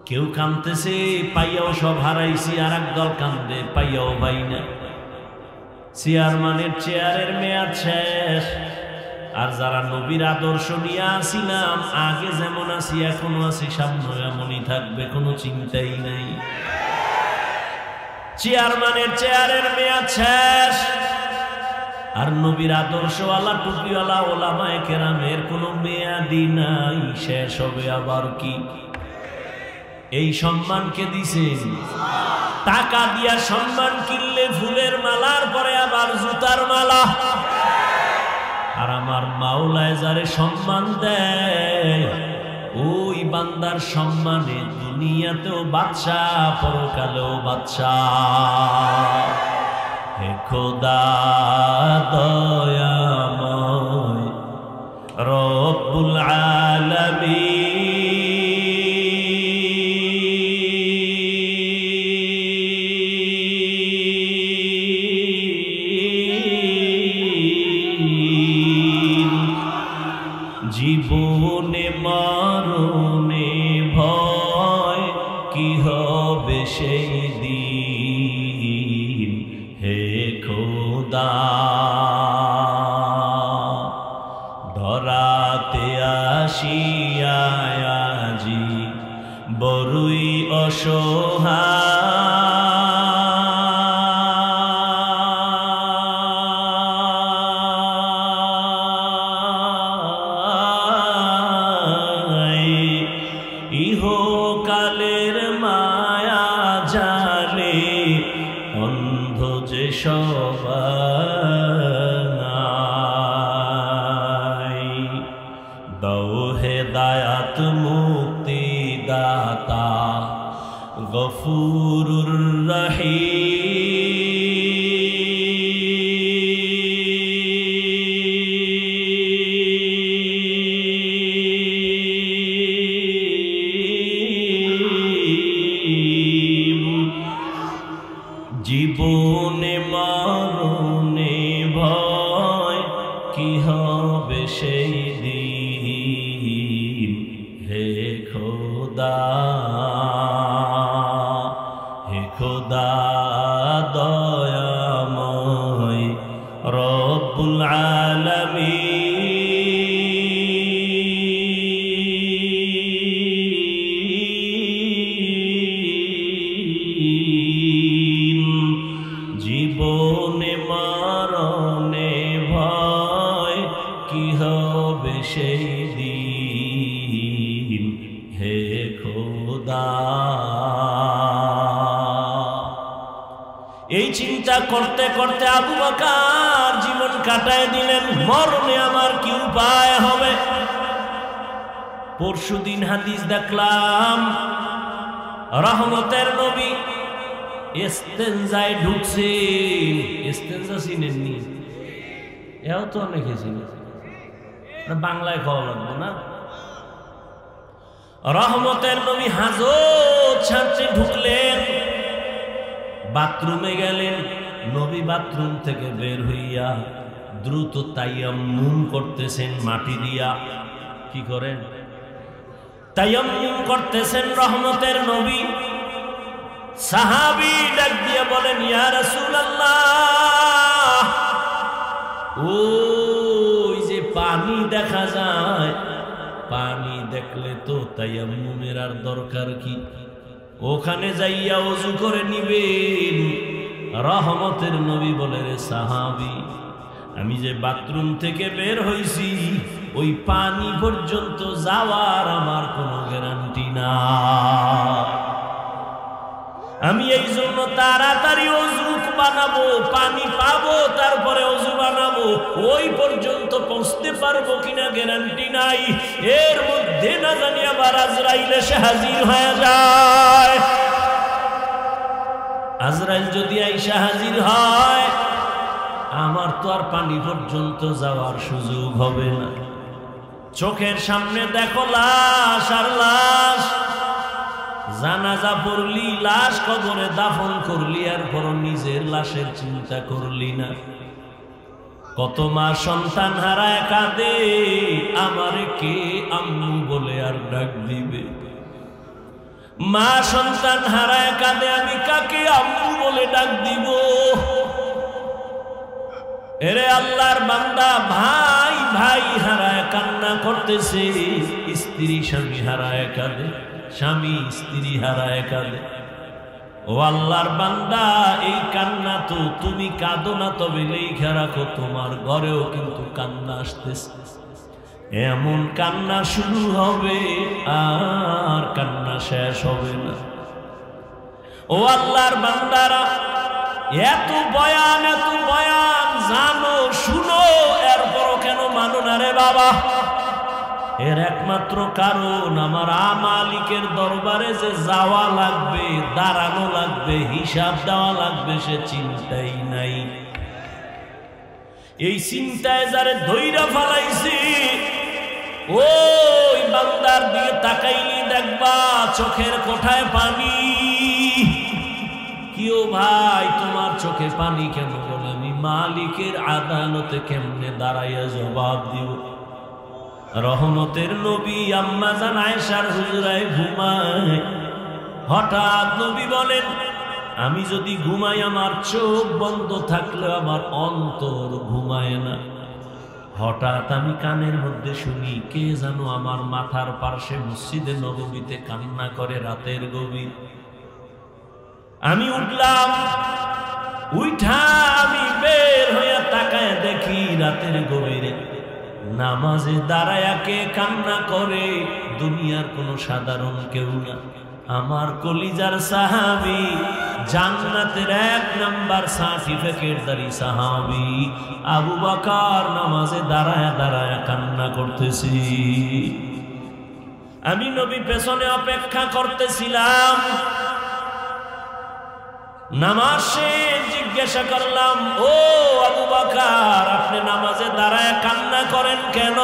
কেউ কাঁদতেছে পাইয়াও সব হারাইছি, আর একদল কান্দে পাইয়াও পাই না। চেয়ারম্যানের চেয়ারের মেয়াদ শেষ। আর যারা নবীর আদর্শ নিয়ে আসিলাম, আগে যেমন আছি এখনো আছি, সামনে এমনই থাকবে, কোনো চিন্তাই নাই। চেয়ারম্যানের চেয়ারের মেয়াদ শেষ, আর নবীর আদর্শওয়ালা টুপিওয়ালা ওলামায়ে কেরামের কোনো মেয়াদি নাই, শেষ হবে আবার কি? এই সম্মানকে দিছেন, টাকা দিয়া সম্মান কিনলে ফুলের মালার পরে আবার জুতার মালা। আর আমার মাওলায় যারে সম্মান দেয়, ওই বান্দার সম্মানে দুনিয়াতেও বাদশাহ, পরকালেও বাদশাহ। হে খোদা দয়াময় রব্বুল আলামিন, জীবনে মরণে ভয় কি হবে সেই দিন। হে খোদা ধরাতে আসিয়া আজি বড়ই অসহায়, ইহকালের মায়া জালে অন্ধ যে সবাই। দাও হেদায়াত মুক্তি দাতা গফুরুর রহিম। জীবনে মরণে ভয় কি হবে সেই দিন। হে খোদা, হে খোদা দয়াময় রব্বুল আলামিন। জীবনে মরণে ভয় কি করতে করতে আবু বকর জীবন কাটায় দিলেন। মরণে আমার কি উপায় হবে? পরশুদিন হাদিস দেখলাম রহমতের নবী ইস্তেনজায় ঢুকছেন। ইস্তেনজা চিনেননি? এও তো অনেকে চিনে, বাংলায় খাওয়া লাগবে না। রহমতের নবী হাজত ছাড়তে ঢুকলেন, বাথরুমে গেলেন। নবী বাথরুম থেকে বের হইয়া দ্রুত তায়াম্মুম করতেছেন মাটি দিয়া। কি করেন? তায়াম্মুম করতেছেন রহমতের নবী। সাহাবী ডাক দিয়ে বলেন, ইয়া রাসূলুল্লাহ, ওই যে পানি দেখা যায়, পানি দেখলে তো তায়াম্মুমের আর দরকার কি? ওখানে যাইয়া ওযু করে নিবেন। রহমতের নবী বলে, রে সাহাবী, আমি যে বাথরুম থেকে বের হইছি ওই পানি পর্যন্ত যাওয়ার আমার কোনো গ্যারান্টি না। আমি এই জন্য তাড়াতাড়ি ওযু বানাবো, পানি পাবো, তারপরে ওযু বানাবো। ওই পর্যন্ত পৌঁছতে পারবো কিনা গ্যারান্টি নাই। এর মধ্যে না জানি আবার আজরাইল এসে হাজির হয়ে যায়। আজরাইল যদি আইসা হাজির হয়, আমার তো আর পানি পর্যন্ত যাওয়ার সুযোগ হবে না। চোখের সামনে দেখো লাশ আর লাশ। জানাজা পড়লি, লাশ কবরে দাফন করলি, আর পর নিজের লাশের চিন্তা করলি না। কত মা সন্তান হারায় কাঁদে, আমারে কে আম্মু বলে আর ডাক দিবে? মা সন্তান হারায় কাঁদে, আমি কাকে আম্মু বলে ডাক দিব? এরে আল্লাহর বান্দা, ভাই ভাই হারায় কান্না করতেছে, স্ত্রী স্বামী হারায় কাঁদে, স্বামী স্ত্রী হারায় কাঁদে। ও আল্লাহর বান্দা, এই কান্না তো তুমি কাঁদো না, তবে লেখা রাখো তোমার ঘরেও কিন্তু কান্না আসতেছে। এমন কান্না শুরু হবে আর কান্না শেষ হবে না। ও আল্লাহর বান্দারা, এত বয়ান জানো, শুনো, এরপরও কেন মানো না রে বাবা? এর একমাত্র কারণ, আমার মালিকের দরবারে যে যাওয়া লাগবে, দাঁড়ানো লাগবে, হিসাব দেওয়া লাগবে, সে চিন্তাই নাই। এই চিন্তায় যারে ধইরা ফেলাইছি, ওই বান্দার দিকে তাকাইলি দেখবা চোখের কোঠায় পানি। কিও ভাই, তোমার চোখে পানি কেন? বলে, আমি মালিকের আদালতে কেমনে দাঁড়াইয়া জবাব দিব? রহমতের নবী আম্মা জান আয়েশার হুজরায় ঘুমায়। হঠাৎ নবী বলেন, আমি যদি ঘুমাই, আমার চোখ বন্ধ থাকলে আমার অন্তর ঘুমায় না। হঠাৎ আমি কানের মধ্যে শুনি কে যেন আমার মাথার পার্শ্বে মসজিদে নববীতে কান্না করে রাতের গভীর। আমি উঠলাম, উঠা আমি বের হইয়া তাকায় দেখি রাতের গভীরে নামাজে দাঁড়ায়া কে কান্না করে? দুনিয়ার কোনো সাধারণ কেউ না, আমার কলিজার সাহাবী, জান্নাতের 1 নাম্বার সার্টিফিকেটধারী সাহাবী আবু বকর নামাজে দাঁড়ায়া দাঁড়ায়া কান্না করতেছি। আমি নবী পেছনে অপেক্ষা করতেছিলাম। নামাজ শেষ, জিজ্ঞাসা করলাম, ও আবু বকর, আপনি নামাজে দাঁড়ায় কান্না করেন কেন?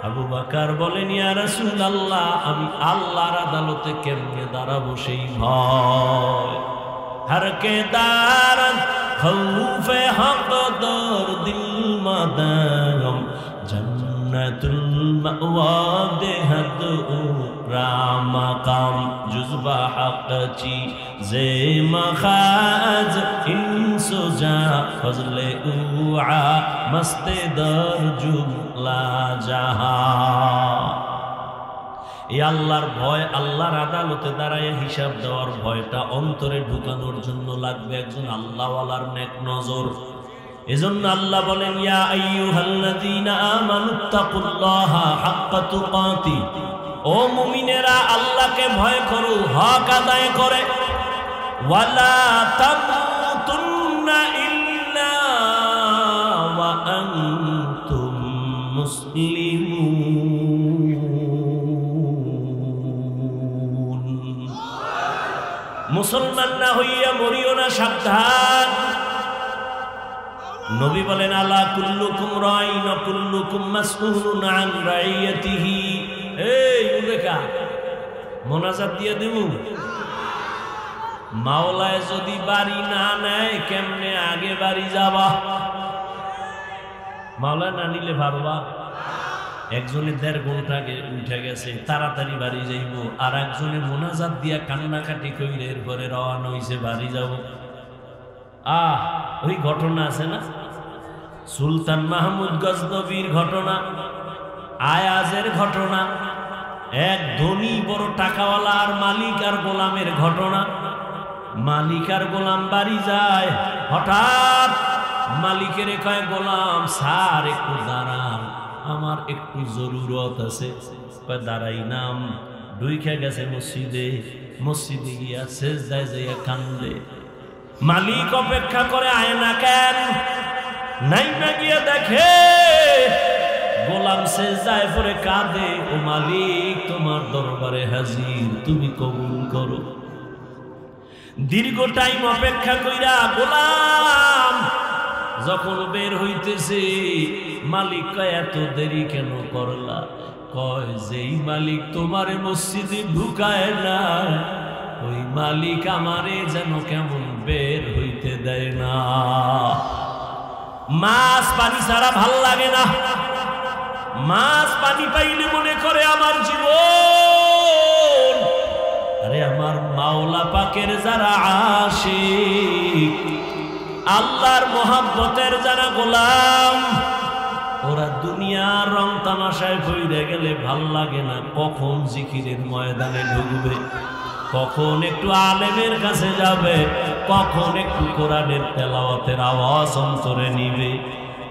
আবু বকর বলেন, ইয়া রাসূলুল্লাহ, আমি আল্লাহর আদালতে কেমনে দাঁড়াবো সেই ভয়। হর কে দারত খৌফে হক দর দিল মাদাম, জান্নাতুল মাওয়া দেহদ রামাকাম, জুজবা হকচি জে মখাজ ইনসুজা ফজলে উআ মস্তে দর জুমলা জাহা। এই আল্লাহর ভয়, আল্লাহর আদালতে দাঁড়ায় হিসাব দেওয়ার ভয়টা অন্তরে ঢুকানোর জন্য লাগবে একজন আল্লাহওয়ালার নেক নজর। এজন্য আল্লাহ বলেন, ইয়া আইয়ুহাল্লাযীনা আমানুত্তাকুল্লাহা হাক্কা তুকাতি, ও মুমিনেরা আল্লাহকে ভয় করো হক আদায় করে। ওয়ালা তামুতুন্ন তামুতুন্না ইল্লা ওয়া আনতুম মুসলিমুন। মুসলমান না হইয়া মরিও না, সাবধান। নবী বলেন আলা কুল্লুকুম রাইন ওয়া কুল্লুকুম মাসউলুন আন রাইয়াতিহি। এই উলেকা মোনাজাত দিয়ে দেব, মাওলায় যদি বাড়ি না নেয় কেমনে আগে বাড়ি যাবা? মাওলা না নিলে ভাববা একজনে 1.5 ঘন্টা উঠে গেছে, তাড়াতাড়ি বাড়ি যাইব, আর একজনে মোনাজাত দিয়া কান্নাকাটি কইরে এরপরে রওনা হইছে বাড়ি যাব। ওই ঘটনা আছে না, সুলতান মাহমুদ গজনবীর ঘটনা, আয়াজের ঘটনা, এক ধনী বড় টাকাওয়ালা আর মালিক আর গোলামের ঘটনা। মালিক আর গোলাম বাড়ি যায়, হঠাৎ মালিকের কয় গোলাম স্যার একটু দাঁড়ান, আমার একটু জরুরত আছে। দাঁড়াই নাম ঢুইকা গেছে মসজিদে, মসজিদে গিয়া সেজদায় যাইয়া কান্দে। মালিক অপেক্ষা করে আয় না কেন, নাই না গিয়ে দেখে গোলাম সেজদায় পড়ে কাঁদে, ও মালিক তোমার দরবারে হাজির, তুমি কবুল করো। দীর্ঘ টাইম অপেক্ষা কইরা গোলাম যখন বের হইতেছে, মালিক কয় এত দেরি কেন করলা? কয় যেই মালিক তোমারে মসজিদে ঢুকায় না, ওই মালিক আমারে যেন কেমন বের হইতে দেয় না। মাছ পানি ছাড়া ভাল লাগে না, মাছ পানি পাইলে মনে করে আমার জীবন। আরে আমার মাওলা পাকের যারা আশিক, আল্লাহর মোহাব্বতের যারা গোলাম, ওরা দুনিয়ার রং তামাশায় ভইরে গেলে ভাল লাগে না। কখন জিকিরের ময়দানে ঢুকবে, কখন একটু আলেমের কাছে যাবে, কখন একটু কোরআনের তেলাওয়াতের আওয়াজ অন্তরে নিবে,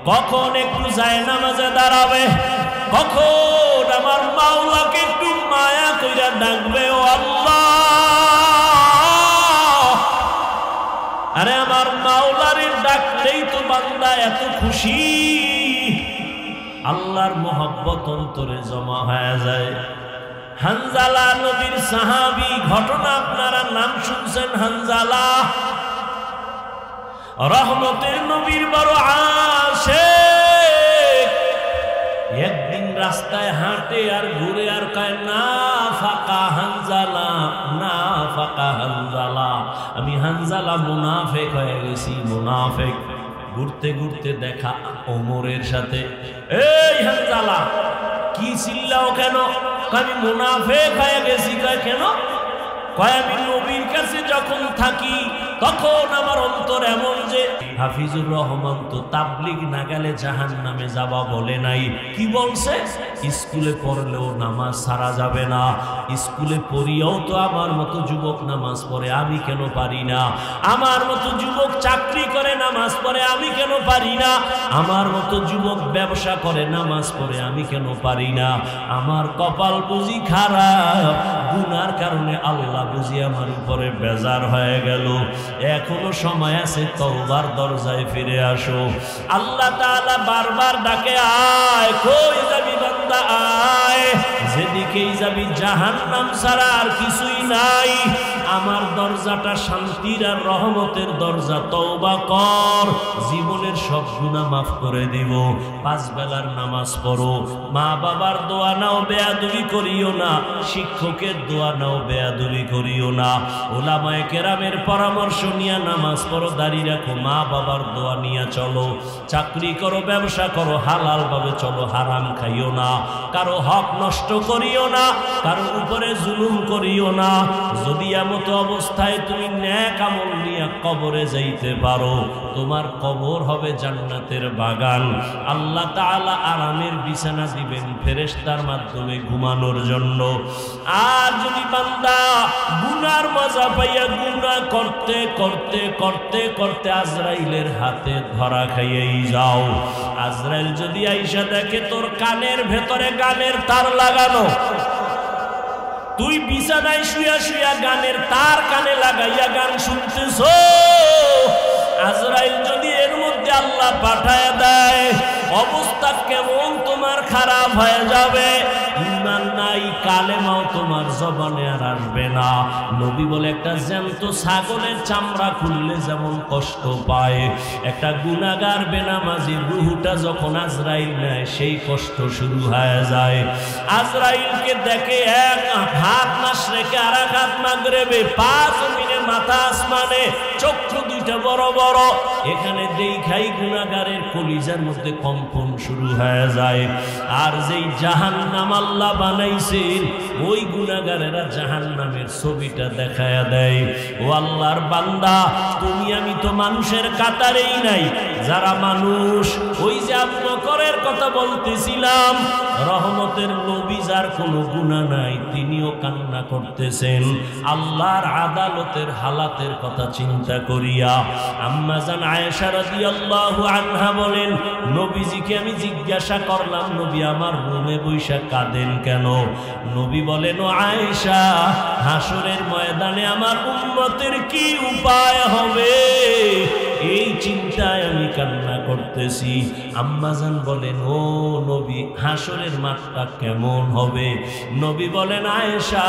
কখন একটু জায়নামাজে দাঁড়াবে, কখন আমার মাওলাকে একটু মায়া কইরা ডাকবে, ও আল্লাহ। আরে আমার মাওলারে ডাকলেই তো বান্দা এত খুশি, আল্লাহর মোহাব্বত অন্তরে জমা হয়ে যায়। হানজালা নবীর সাহাবী, ঘটনা আপনারা নাম শুনছেন। হানজালা রহমতের নবীর বড় আশিক। একদিন রাস্তায় হাঁটে আর ঘুরে আর কয় না ফাকা হানজালা, না ফাকা হানজালা, আমি হানজালা মুনাফিক হয়ে গেছি, মুনাফিক। ঘুরতে ঘুরতে দেখা ওমরের সাথে। এই হানজালা কি চিল্লাও কেন? আমি মুনাফিক হয়ে গেছি। কয় কেন? কয় আমি নবীর কাছে যখন থাকি তখন আমার অন্তর এমন যে, হাফিজুর রহমান তো তাবলিগ না গেলে জাহান্নামে যাবা বলে নাই, কি বলছে? স্কুলে পড়লেও নামাজ ছাড়া যাবে না, স্কুলে পড়িয়াও তো আমার মতো যুবক নামাজ পড়ে, আমি কেন পারি না? আমার মতো যুবক চাকরি করে নামাজ পড়ে, আমি কেন পারি না? আমার মতো যুবক ব্যবসা করে নামাজ পড়ে, আমি কেন পারি না? আমার কপাল বুঝি খারাপ, গুনার কারণে আল্লাহ বুঝি আমার উপরে বেজার হয়ে গেল। এখনো সময় আছে, তওবার দরজায় ফিরে আসো। আল্লাহ তাআলা বারবার ডাকে, আয়, কই যাবি বান্দা আয়, যেদিকেই যাবি জাহান্নাম ছাড়া আর কিছুই নাই। আমার দরজাটা শান্তির আর রহমতের দরজা, তওবা কর, জীবনের সব গুনাহ মাফ করে দিব। 5 বেলার নামাজ পড়ো, মা বাবার দোয়া নাও, বেয়াদবি করিও না, শিক্ষকের দোয়া নাও, বেয়াদবি করিও না, ওলামায়ে কেরামের পরামর্শ নিয়ে নামাজ পড়ো, দাড়ি রাখো, মা বাবার দোয়া নিয়ে চলো, চাকরি করো, ব্যবসা করো, হালাল ভাবে চলো, হারাম খাইও না, কারো হক নষ্ট করিও না, কারো উপরে জুলুম করিও না। যদি এমত অবস্থায় তুমি নেক আমল নিয়ে কবরে যাইতে পারো, তোমার কবর হবে জান্নাতের বাগান। আল্লাহ তাআলা আরামের বিছানা দিবেন ফেরেশতার মাধ্যমে ঘুমানোর জন্য। আর যদি বান্দা গুনার মজা পাইয়া গুনাহ করতে করতে করতে করতে আজরাইলের হাতে ধরা খাইয়েই যাও, আজরাইল যদি আইসা দেখে তোর কানের ভেতরে গানের তার লাগানো, তুই বিছানায় শুয়া শুয়া গানের তার কানে লাগাইয়া গান শুনতেছ, আজরাইল যদি এর মধ্যে আল্লাহ পাঠায় দেয়, অবস্থা কেমন তোমার খারাপ হয়ে যাবে। ঈমান নাই, কালেমাও তোমার জবানে আর আসবে না। নবী বলে একটা জ্যান্ত ছাগলের চামড়া খুললে যেমন কষ্ট পায়, একটা গুনাহগার বেনামাজির রূহটা যখন আজরাইল নেয় সেই কষ্ট শুরু হয়ে যায়। আজরাইলকে দেখে এক হাত মাশরিকে আর এক হাত মাগরিবে, পা জমিনে মাথা আসমানে, চক্ষু দুইটা বড় বড়। এখানে দেখাই গুনাহগারের কলিজার মধ্যে কম্পন শুরু হয়ে যায়। আর যেই জাহান্নাম আল্লাহ বানাইছেন, ওই গুনাহগারেরা জাহান্নামের ছবিটা দেখায়া দেয়। ও আল্লাহর বান্দা, তুমি আমি তো মানুষের কাতারেই নাই। যারা মানুষ, ওই যে আবু বকরের কথা বলতেছিলাম, রহমতের নবী যার কোনো গুনাহ নাই, তিনিও কান্না করতেছেন আল্লাহর আদালতের হালাতের কথা চিন্তা করিয়া। আম্মা জান আয়েশা রাদিয়াল্লাহু আনহা বলেন, নবীজিকে আমি জিজ্ঞাসা করলাম, নবী আমার রুমে বৈশা কাঁদেন কেন? নবী বলেন, ও আয়েশা, হাসরের ময়দানে আমার উম্মতের কি উপায় হবে, এই চিন্তায় আমি কান্না করতেছি। আম্মাজান বলেন, ও নবী, হাসরের মাঠটা কেমন হবে? নবী বলেন, আয়েশা,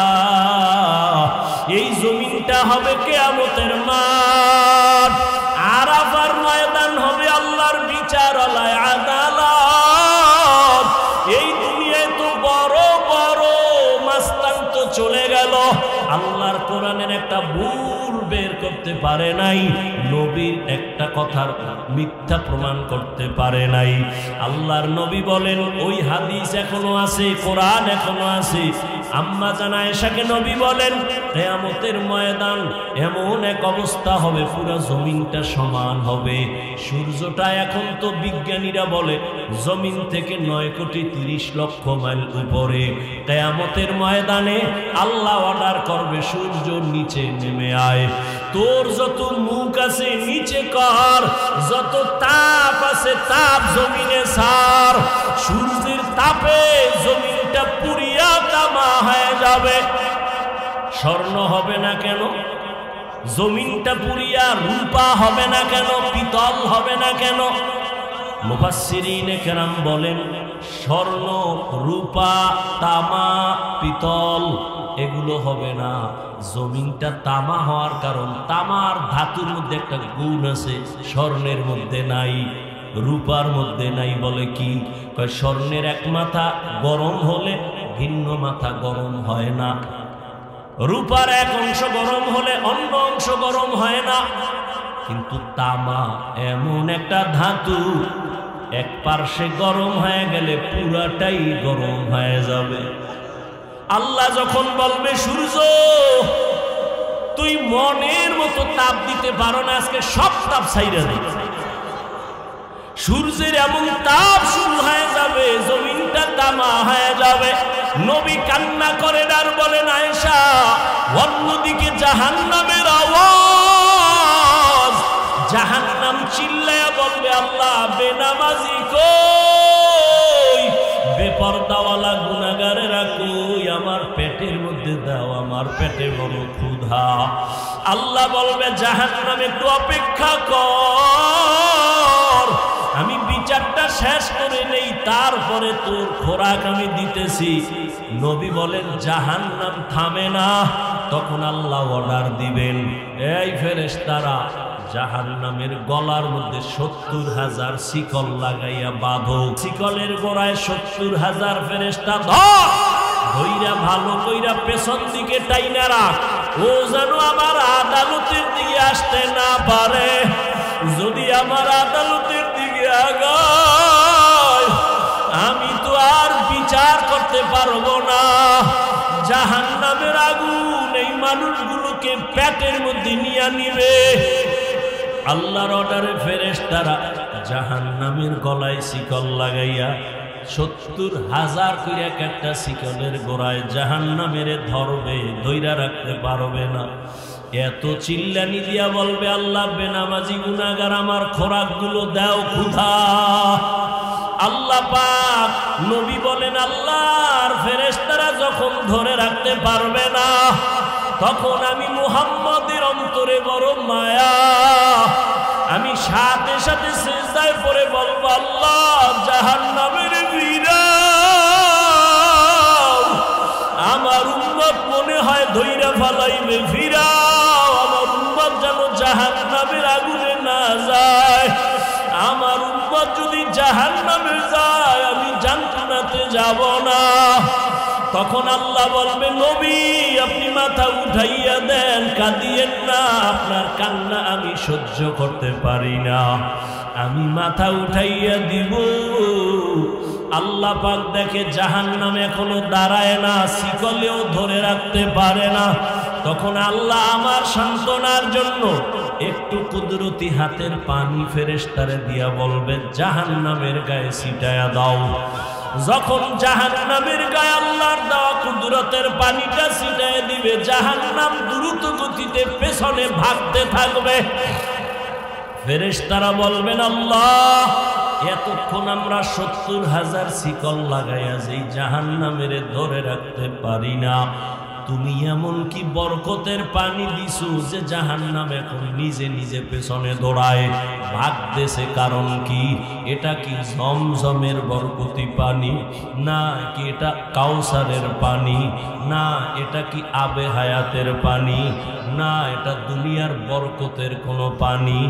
এই জমিনটা হবে কিয়ামতের মাঠ, আরাফার ময়দান হবে আল্লাহর বিচারালয়, আদালত। এই দুনিয়ায় তো বড় বড় মাস্তান তো চলে গেল, আল্লাহর কোরআনের একটা ভুল বের করতে পারে নাই, নবীর একটা কথার মিথ্যা প্রমাণ করতে পারে নাই। আল্লাহর নবী বলেন, ওই হাদিস এখনো আছে, কোরআন এখনো আছে। আম্মা জান আয়েশাকে নবী বলেন, কিয়ামতের ময়দান এমন এক অবস্থা হবে, পুরো জমিনটা সমান হবে। সূর্যটা এখন তো বিজ্ঞানীরা বলে জমিন থেকে 9,30,00,000 মাইল উপরে। কিয়ামতের ময়দানে আল্লাহ অর্ডার করবে, সূর্য নিচে নেমে আয়, তোর যত মুখ আছে নিচে কর, যত তাপ আছে তাপ জমিনে ছাড়। সূর্যের তাপে জমিনটা পুরিয়া তামা হয়ে যাবে। স্বর্ণ হবে না কেন? জমিনটা পুরিয়া রূপা হবে না কেন? পিতল হবে না কেন? মুফাসসিরিনে কেরাম বলেন, স্বর্ণ, রূপা, তামা, পিতল এগুলো হবে না। জমিনটা তামা হওয়ার কারণ, তামার ধাতুর মধ্যে একটা গুণ আছে, স্বর্ণের মধ্যে নাই, রূপার মধ্যে নাই। বলে কি? স্বর্ণের এক মাথা গরম হলে ভিন্ন মাথা গরম হয় না, রূপার এক অংশ গরম হলে অন্য অংশ গরম হয় না। কিন্তু তামা এমন একটা ধাতু, এক পার্শ্বে গরম হয়ে গেলে পুরাটাই গরম হয়ে যাবে। আল্লাহ যখন বলবে, সূর্য তুই মনের মতো তাপ দিতে পারো না, আজকে সব তাপ ছাইরা দে, সূর্যের এমন তাপ শুরু হয়ে যাবে, জমিনটা তামা হয়ে যাবে। নবী কান্না করেন আর বলেন, আয়েশা, অন্যদিকে জাহান্নামের আওয়াজ, জাহান্নাম চিল্লায়া বলবে, আল্লাহ বেনামাজি কই, বেপরদাওয়ালা গুনাহগারেরা কই, আমার পেটের মধ্যে দাও, আমার পেটে বড় ক্ষুধা। আল্লাহ বলবে, জাহান্নামে একটু অপেক্ষা কর, আমি বিচারটা শেষ করে নেই, তারপরে তোর খোরাক আমি দিতেছি। নবী বলেন, জাহান্নাম থামে না। তখন আল্লাহ অর্ডার দিবেন, এই ফেরেশতারা জাহান্নামের গলার মধ্যে 70,000 শিকল লাগাইয়া বাঁধো, শিকলের গোড়ায় 70,000 ফেরেশতা ধইরা ভালো কইরা পেছন দিকে টাইনা রাখ, ও যেন আমার আদালতের দিকে আসতে না পারে। যদি আমার আদালতের দিকে আগায়, আমি তো আর বিচার করতে পারবো না। জাহান্নামের আগুন এই মানুষগুলোকে পেটের মধ্যে নিয়ে নিবে। আল্লাহর অর্ডারে ফেরেশতারা জাহান্নামের গলায় শিকল লাগাইয়া 70,000 করে একটা শিকলের গোড়ায় জাহান্নামের ধরবে, ধইরা রাখতে পারবে না। এত চিল্লানি দিয়া বলবে, আল্লাহ বেনামাজি গুনাহগার আমার খোরাকগুলো দাও, ক্ষুধা। আল্লাহ পাক নবী বলেন, আল্লাহর ফেরেশতারা যখন ধরে রাখতে পারবে না, তখন আমি মুহাম্মদের অন্তরে বড় মায়া, আমি সাথে সাথে সিজদায় পড়ে বলবো, আল্লাহ জাহান্নামের ফিরাও, আমার উম্মত মনে হয় ধইরা ফালাইবে, ফিরাও, আমার উম্মত যেন জাহান্নামের আগুনে না যায়। আমার উম্মত যদি জাহান্নামে যায় আমি জান্নাতে যাব না। তখন আল্লাহ বলবে, নবী আপনি মাথা উঠাইয়া দেন, কাঁদিয়েন না, আপনার কান্না আমি সহ্য করতে পারি না। আমি মাথা উঠাইয়া দিব। আল্লাহ পাক দেখে জাহান্নাম এখনো দাঁড়ায় না, শিকলেও ধরে রাখতে পারে না। তখন আল্লাহ আমার সান্ত্বনার জন্য একটু কুদরতি হাতের পানি ফেরেশতারে দিয়া বলবে, জাহান্নামের গায়ে ছিটায়া দাও। যখন জাহান্নামের গায়ে আল্লাহর দেওয়া কুদরতের পানিটা ছিটায় দিবে, জাহান্নাম দ্রুত গতিতে পেছনে ভাগতে থাকবে। ফেরেশতারা বলবেন, আল্লাহ এতক্ষণ আমরা ৭০,০০০ শিকল লাগাইয়া যেই জাহান্নামের ধরে রাখতে পারি না, তুমি এমন কি বরকতের পানি দিছো যে জাহান্নাম এখন নিজে নিজে পেছনে দৌড়ায় ভাগতেছে? কারণ কি? এটা কি জমজমের বরকতি পানি? না কি এটা কাউসারের পানি? না এটা কি আবে হায়াতের পানি? না এটা দুনিয়ার বরকতের কোনো পানি?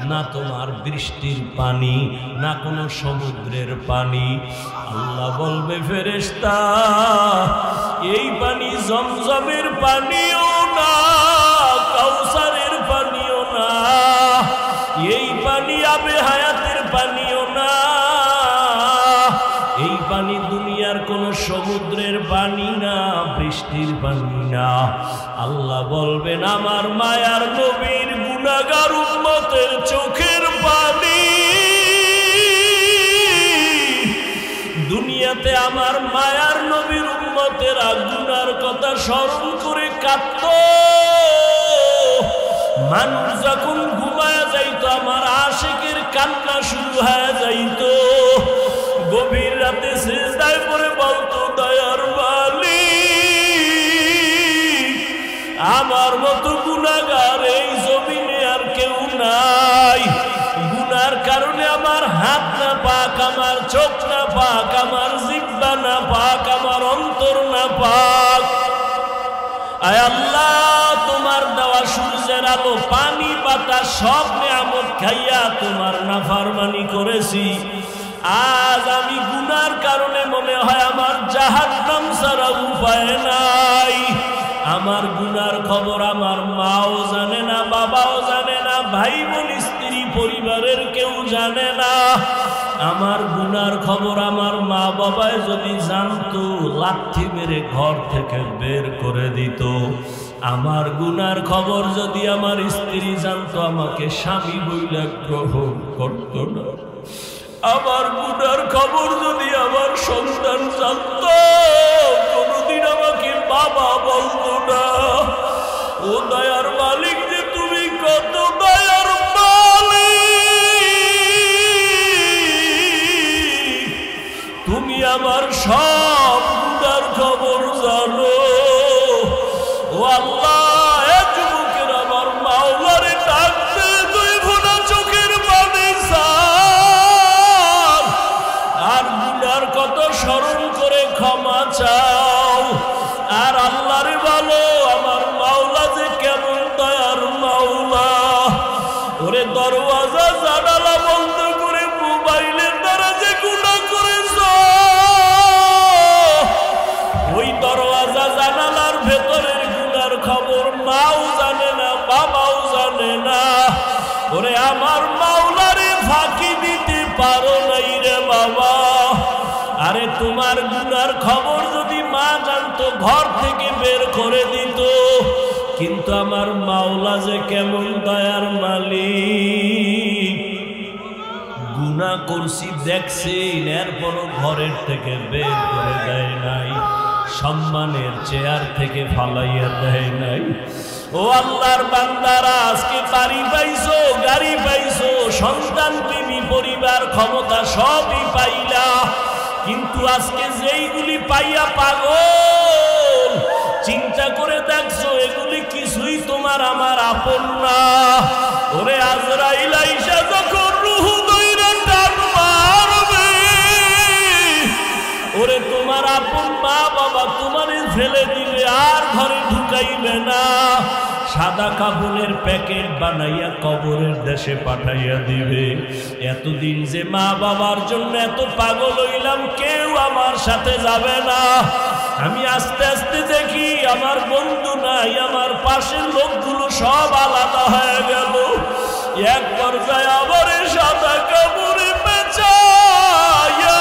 না তোমার বৃষ্টির পানি? না কোনো সমুদ্রের পানি? আল্লাহ বলবে, ফেরেশতা এই পানি জমজমের পানিও না, কাউসারের পানিও না, এই পানি আবে হায়াতের পানিও না, এই পানি দুনিয়ার কোন সমুদ্রের পানি না, বৃষ্টির পানি না। আল্লাহ বলবেন, আমার মায়ার নবীর গুনাহগার উম্মতের চোখের পানি দুনিয়াতে আমার মায়ার নবীর উম্মতেরা গুনার কথা স্মরণ করে কাঁদত। মানুষ যখন ঘুমায়া যাইতো আমার আশিকের কান্না শুরু হয়ে যাইতো। গভীর রাতে সিজদায় পড়ে বলতো, দয়ার মালিক আমার মতো গুনাহগার এই জমিনে আর কেউ নাই। গুনার কারণে আমার হাত না পাক, আমার চোখ না পাক, আমার জিহ্বা না পাক, আমার অন্তর না পাক। আয় আল্লাহ, তোমার দেওয়া সূর্যের আলো, পানি, বাতাস সব নিয়ামত খাইয়া তোমার নাফরমানি করেছি। আজ আমি গুনার কারণে মনে হয় আমার জাহান্নাম ছাড়া উপায় নাই। আমার গুনার খবর আমার মাও জানে না, বাবাও জানে না, ভাই বোন স্ত্রী পরিবারের কেউ জানে না। আমার গুনার খবর আমার মা বাবায় যদি জানতো লাথি মেরে ঘর থেকে বের করে দিত। আমার গুনার খবর যদি আমার স্ত্রী জানতো আমাকে স্বামী বইলা গ্রহণ করত না। আমার গুনার খবর যদি আমার সন্তান জানতো কোনদিন আমাকে বাবা বলতো না। ও দয়ার মালিক যে তুমি কত দয়ার মালিক, তুমি আমার সব গুনার খবর জানো। ও আল্লাহ, এক যুবকের আমার মাওলারে ডাকতে দুই ফোঁটা চোখের পানি চাও আর গুনার কত স্মরণ করে ক্ষমা চাও। আর আল্লাহরে বলো, আমার মাওলা যে কেমন দয়ার মাওলা। ওরে দরওয়াজা জানালা বন্ধ করে মোবাইলের দ্বারা যে গুনাহ করেছ, ওই দরওয়াজা জানালার ভেতরের গুনার খবর মাও জানে না, বাবাও জানে না। ওরে আমার মাওলারে ফাঁকি দিতে পারো নাই রে বাবা। আরে তোমার গুনার খবর যদি মা জানতো ঘর থেকে বের করে দিত। কিন্তু আমার মাওলা যে কেমন দয়ার মালিক, গুনাহ করছি দেখছেন, এরপরও ঘরের থেকে বের করে দেয় নাই, সম্মানের চেয়ার থেকে ফালাইয়া দেয় নাই। ও আল্লাহর বান্দারা, আজকে বাড়ি পাইছো, গাড়ি পাইছো, সন্তান, বিবি, পরিবার, ক্ষমতা সবই পাইলা, কিন্তু আজকে যেইগুলি পাইয়া পাগল, চিন্তা করে দেখছো এগুলি কিছুই তোমার আমার আপন না। ওরে আজরাইল আইসা ফেলে দিবে, আর ঘরে ঢুকাইবে না। সাদা কাপড়ের প্যাকেট বানাইয়া কবরের দেশে পাঠাইয়া দিবে। এতদিন যে মা বাবার জন্য এত পাগল হইলাম, কেউ আমার সাথে যাবে না। আমি আস্তে আস্তে দেখি আমার বন্ধু নাই, আমার পাশের লোকগুলো সব আলাদা হয়ে গেল। এক পর্যায়ে আবার সাদা কাপড়ে পেঁচাইয়া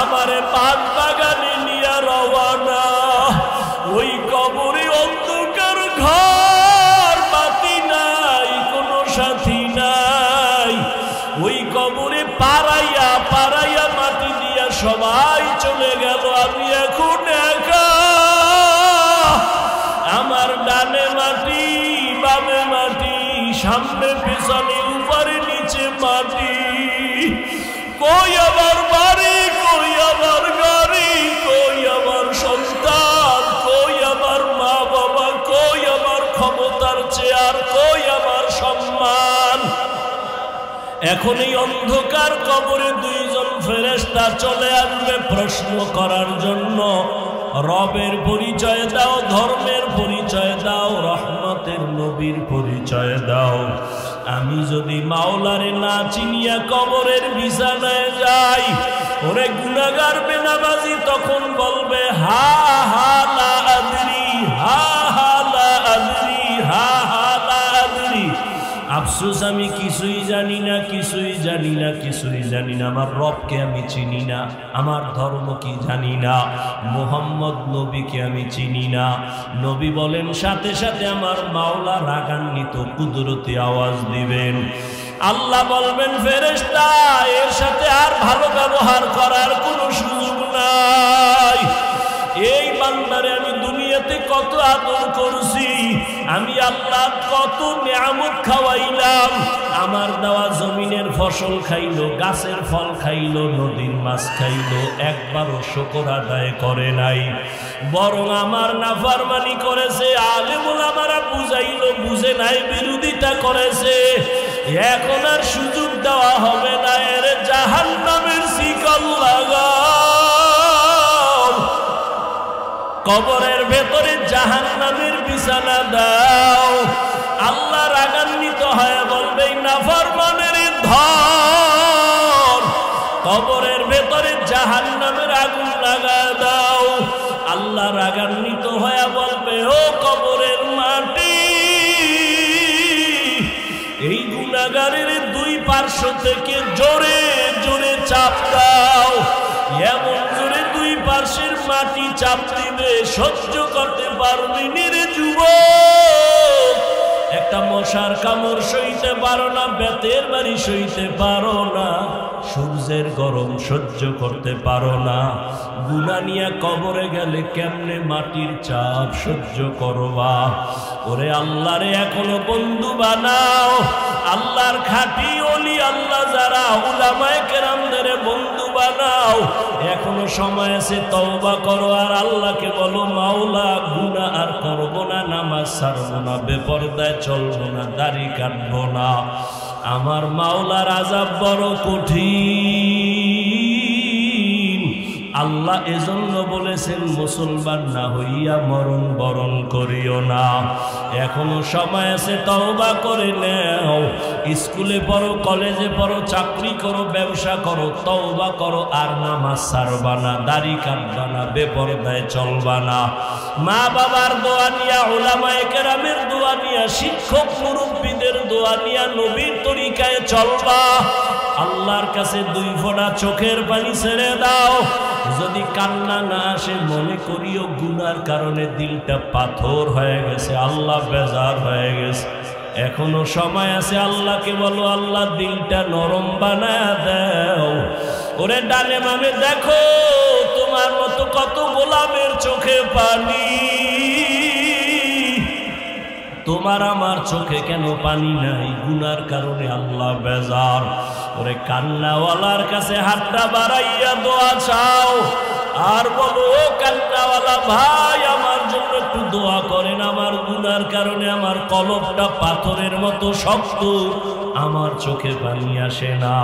আমারে পান বাগানে নিয়ে রওয়ানা। ওই কবরে অন্ধকার ঘর, বাতি নাই, কোনো সাথী নাই। ওই কবরে পাড়াইয়া পাড়াইয়া মাটি দিয়া সবাই চলে গেল, আমি এখন একা। আমার ডানে মাটি, বামে মাটি, সামনে পেছনে উপরে নিচে মাটি। কই আমার বাড়ি, কই আমার গাড়ি, কই আমার সন্তান, কই আমার মা বাবা, কই আমার ক্ষমতার চেয়ার, কই আমার সম্মান। এখন এই অন্ধকার কবরে দুইজন ফেরেশতা চলে আসবে প্রশ্ন করার জন্য। রবের পরিচয় দাও, ধর্মের পরিচয় দাও, রহমতের নবীর পরিচয় দাও। আমি যদি মাওলারে না চিনিয়া কবরের বিছানায় যাই, ওরে গুনাহগার বেনামাজি তখন বলবে হা হা লা আদরি, হা হা লা আদরি, হা হা লা আদরি। আফসোস, আমি কিছুই জানি না, কিছুই জানি না, কিছুই জানি না। আমার রবকে আমি চিনি না, আমার ধর্ম কি জানি না, মুহাম্মদ নবীকে আমি চিনি না। নবী বলেন, সাথে সাথে আমার মাওলা রাগান্বিত কুদরতি আওয়াজ দিবেন। আল্লাহ বলবেন, ফেরেশতা এর সাথে আর ভালো ব্যবহার করার কোনো সুযোগ নাই। এই বান্দারে আমি দুনিয়াতে কত আদর করছি, আমি আল্লাহ কত নিয়ামত খাওয়াইলাম। আমার দেওয়া জমিনের ফসল খাইলো, গাছের ফল খাইলো, নদীর মাছ খাইলো, একবারও শুকর আদায় করে নাই, বরং আমার নাফরমানি করেছে। আলেম ওলামারা বুঝাইলো, বুঝে নাই, বিরোধিতা করেছে। এখন আর সুযোগ দেওয়া হবে না, এর জাহান্নামের শিকল লাগাও, কবরের ভেতরে জাহান্নামের বিছানা দাও। আল্লাহ রাগান্বিত হয়ে বলবে, নাফরমানের ধর, কবরের ভেতরে জাহান্নামের আগুন লাগা দাও। আল্লাহ রাগান্বিত হয়ে বলবে, ও কবরের মাটি, এই গুনাহগারের দুই পার্শ্ব থেকে জোরে জোরে চাপ দাও। এমন জোরে দুই পার্শ্বের মাটি চাপ দিবে, সহ্য করতে পারবি রে যুবক। একটা মশার কামড় সইতে পারো না, বেতের বাড়ি সইতে পারো না, সূর্যের গরম সহ্য করতে পারো না। গুনাহ নিয়ে কবরে গেলে কেমনে মাটির চাপ সহ্য করবা? ওরে আল্লাহরে এখনো বন্ধু বানাও। আল্লাহর খাঁটি ওলি আল্লাহ যারা, উলামায়ে কেরামদের বন্ধু বানাও। এখনো সময় আছে, তওবা করো আর আল্লাহকে বলো, মাওলা গুনাহ আর করবো না, নামাজ ছাড়বো না, বেপরদায় চলবো না, দাড়ি কাটবো না। আমার মাওলার আযাব বড় কঠিন। আল্লাহ এজন্য বলেছেন, মুসলমান না হইয়া মরণ বরণ করিও না। এখনো সময় আছে, তওবা করে নাও। স্কুলে পড়ো, কলেজে পড়ো, চাকরি করো, ব্যবসা করো, তওবা করো আর নামাজ ছাড়বা না, দাড়ি কাটবা না, বেপরদায় চলবা না। মা বাবার দোয়া নিয়া, উলামায়ে কেরামের দোয়া নিয়া, শিক্ষক মুরব্বীদের দোয়া নিয়া নবীর তরিকায় চলবা। আল্লাহর কাছে দুই ফোঁটা চোখের পানি ছেড়ে দাও। যদি কান্না না আসে, মনে করিও গুনার কারণে দিলটা পাথর হয়ে গেছে, আল্লাহ বেজার হয়ে গেছে। এখনো সময় আছে, আল্লাহকে বলো, আল্লাহ দিলটা নরম বানায় দাও। ওরে ডানে বামে দেখো, তোমার মতো কত গোলামের চোখে পানি, তোমার আমার চোখে কেন পানি নাই? গুনার কারণে আল্লাহ বেজার। ওরে কান্নাওয়ালার কাছে হাতটা বাড়াইয়া দোয়া চাও আর বলো, ও কান্নাওয়ালা ভাই, আমার জন্য একটু দোয়া করেন আমার গুনার কারণে আমার কলবটা পাথরের মতো শক্ত, আমার চোখে পানি আসে না।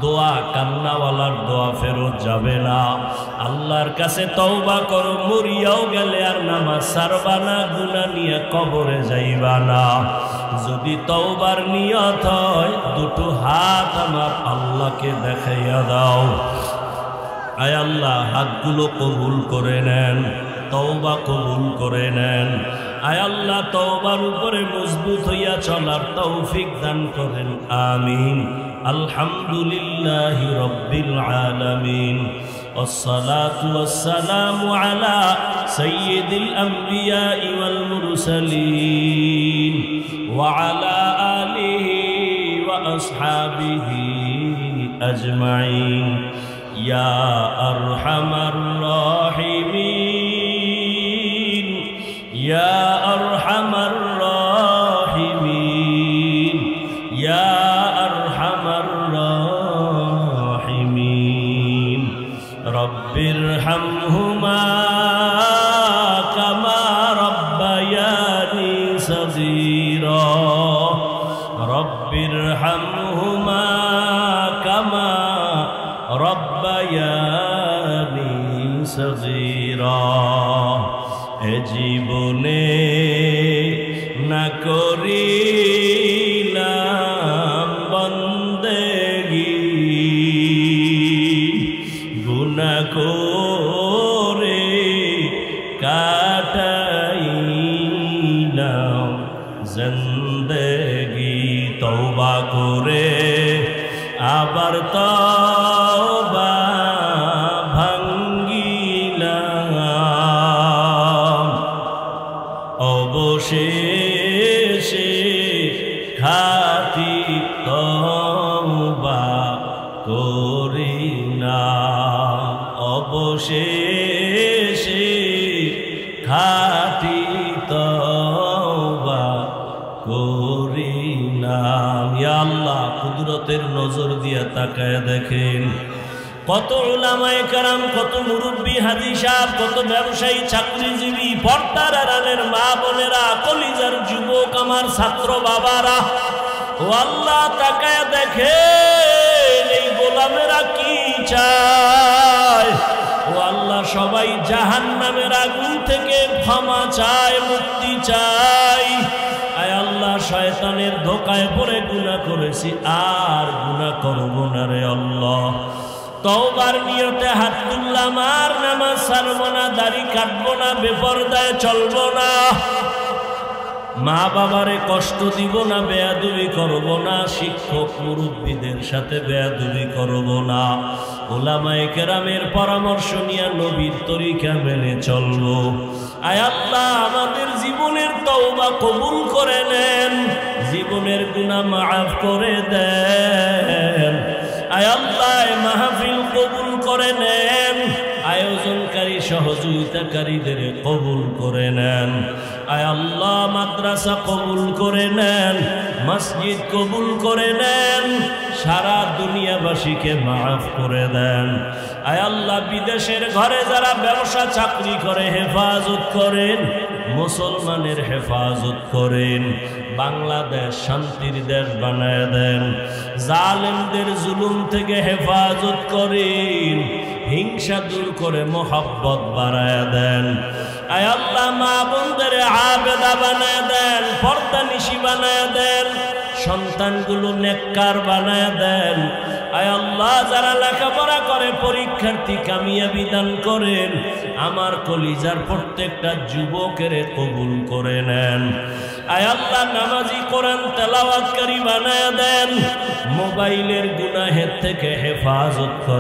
দোয়া কান্নাওয়ালার দোয়া ফেরত যাবে না। আল্লাহর কাছে তওবা করো, মরিয়াও গেলে আর নামাজ ছাড়বা না, গুনাহ নিয়ে কবরে যাইবা না। যদি তওবার নিয়ত হয় দুটো হাত আমার আল্লাহকে দেখাইয়া দাও। আয় আল্লাহ, হাতগুলো কবুল করে নেন, তওবা কবুল করে নেন। আয় আল্লাহ, তওবার উপরে মজবুত হইয়া চলার তৌফিক দান করেন, আমিন। আলহামদুলিল্লাহি রাব্বিল আলামিন। والصلاة والسلام على سيد الأنبياء والمرسلين وعلى آله وأصحابه أجمعين يا أرحم الراحمين يا أرحم الراحمين يا أرحم الراحمين رب ارحمهما كما ربياني صغيرا رب ارحمهما كما ربياني صغيرا এ জীবনে না করিলাম বন্দেগি, গুনাহ করে কাটাইলাম জিন্দেগি। তওবা করে আবার তওবা ভাঙ্গিলাম, অবশেষে খাঁটি তওবা করিলাম, অবশেষে খাঁটি তওবা করিলাম। ইয়া আল্লাহ, কুদরতের নজর দিয়ে তাকায় দেখেন কত উলামায়ে কেরাম, কত মুরব্বী হাজী সাহেব, কত ব্যবসায়ী, চাকরিজীবী, পর্দার আড়ালের মা বোনেরা, কলিজার যুবক, আমার ছাত্র বাবারা, ও আল্লাহ তাকায় দেখেন এই গোলামেরা কি চায়। ও আল্লাহ, সবাই জাহান্নামের আগুন থেকে ক্ষমা চায়, মুক্তি চায়। আয় আল্লাহ, শয়তানের ধোকায় পড়ে গুনাহ করেছি, আর গুনাহ করব না রে আল্লাহ। তওবার নিয়তে হাত তুললাম, আর নামাজ ছাড়ব না, দাড়ি কাটবো না, বেপরদায় চলবো না, মা বাবারে কষ্ট দিব না, বেয়াদবি করব না, শিক্ষক মুরব্বীদের সাথে বেয়াদবি করব না, উলামায়ে কেরামের পরামর্শ নিয়ে নবীর তরিকা মেনে চলবো। আয় আল্লাহ, আমাদের জীবনের তওবা কবুল করে নেন, জীবনের গুনাহ মাফ করে দেন। আয় আল্লাহ, মাহফিল কবুল করে নেন, আয়োজনকারী সহযোগিতাকারীদের কবুল করে নেন। আয় আল্লাহ, মাদ্রাসা কবুল করে নেন, মসজিদ কবুল করে নেন, সারা দুনিয়াবাসীকে মাফ করে দেন। আয় আল্লাহ, বিদেশের ঘরে যারা ব্যবসা চাকরি করে হেফাজত করেন, মুসলমানের হেফাজত করেন, বাংলাদেশ শান্তির দেশ বানায় দেন, জালেমদের জুলুম থেকে হেফাজত করেন, হিংসা দূর করে মোহাব্বত বাড়ায় দেন। আয় আল্লাহ, মা বোনদের আবেদা বানায় দেন, পর্দানিশী বানায় দেন, সন্তানগুলো নেককার বানায় দেন। আয় আল্লাহ, যারা লেখাপড়া করে পরীক্ষার্থী কামিয়াবি দান করেন, আমার কলিজার প্রত্যেকটা যুবকের কবুল করে নেন। আয় আল্লাহ, নামাজি কোরআন তেলাওয়াতকারী বানায় দেন, মোবাইলের গুনাহের থেকে হেফাজত করেন।